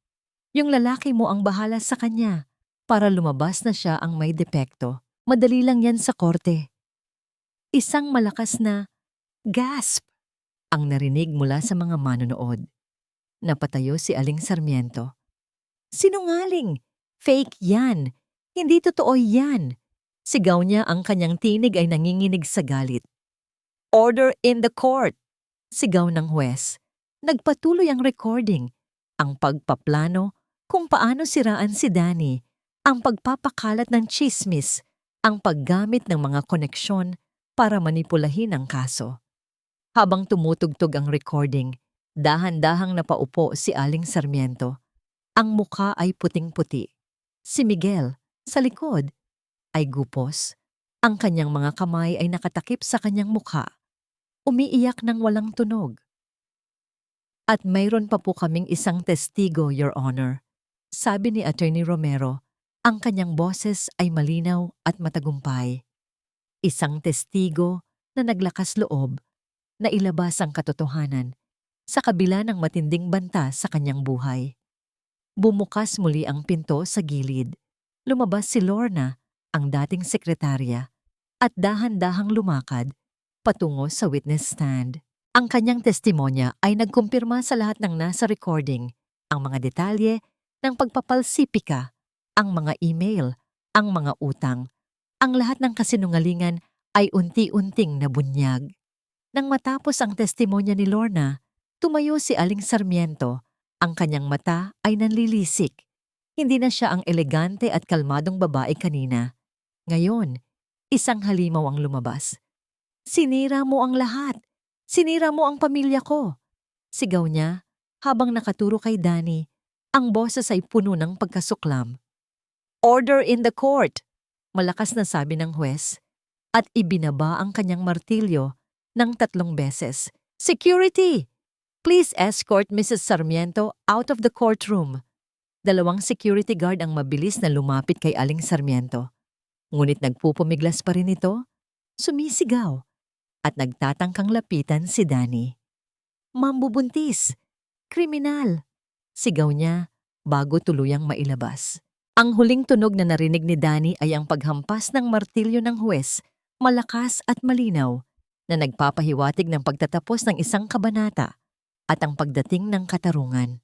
Yung lalaki mo ang bahala sa kanya para lumabas na siya ang may depekto. Madali lang yan sa korte. Isang malakas na gasp ang narinig mula sa mga manonood. Napatayo si Aling Sarmiento. Sinungaling! Fake yan! Hindi totoo yan! Sigaw niya, ang kanyang tinig ay nanginginig sa galit. Order in the court! Sigaw ng huwes. Nagpatuloy ang recording, ang pagpaplano kung paano siraan si Danny, ang pagpapakalat ng chismis, ang paggamit ng mga koneksyon para manipulahin ang kaso. Habang tumutugtog ang recording, dahan-dahang napaupo si Aling Sarmiento. Ang mukha ay puting-puti. Si Miguel, sa likod, ay gupos. Ang kanyang mga kamay ay nakatakip sa kanyang mukha. Umiiyak ng walang tunog. At mayroon pa po kaming isang testigo, Your Honor. Sabi ni Attorney Romero, ang kanyang boses ay malinaw at matagumpay. Isang testigo na naglakas loob na ilabas ang katotohanan sa kabila ng matinding banta sa kanyang buhay. Bumukas muli ang pinto sa gilid. Lumabas si Lorna, ang dating sekretarya, at dahan-dahang lumakad patungo sa witness stand. Ang kanyang testimonya ay nagkumpirma sa lahat ng nasa recording, ang mga detalye ng pagpapalsipika, ang mga email, ang mga utang, ang lahat ng kasinungalingan ay unti-unting nabunyag. Nang matapos ang testimonya ni Lorna, tumayo si Aling Sarmiento. Ang kanyang mata ay nanlilisik. Hindi na siya ang elegante at kalmadong babae kanina. Ngayon, isang halimaw ang lumabas. Sinira mo ang lahat. Sinira mo ang pamilya ko. Sigaw niya habang nakaturo kay Danny. Ang boses ay puno ng pagkasuklam. Order in the court! Malakas na sabi ng huwes at ibinaba ang kanyang martilyo ng 3 beses. Security! Please escort Mrs. Sarmiento out of the courtroom. 2 security guard ang mabilis na lumapit kay Aling Sarmiento. Ngunit nagpupumiglas pa rin ito, sumisigaw, at nagtatangkang lapitan si Danny. Mambubuntis! Kriminal! Sigaw niya bago tuluyang mailabas. Ang huling tunog na narinig ni Danny ay ang paghampas ng martilyo ng huwes, malakas at malinaw, na nagpapahiwatig ng pagtatapos ng isang kabanata at ang pagdating ng katarungan.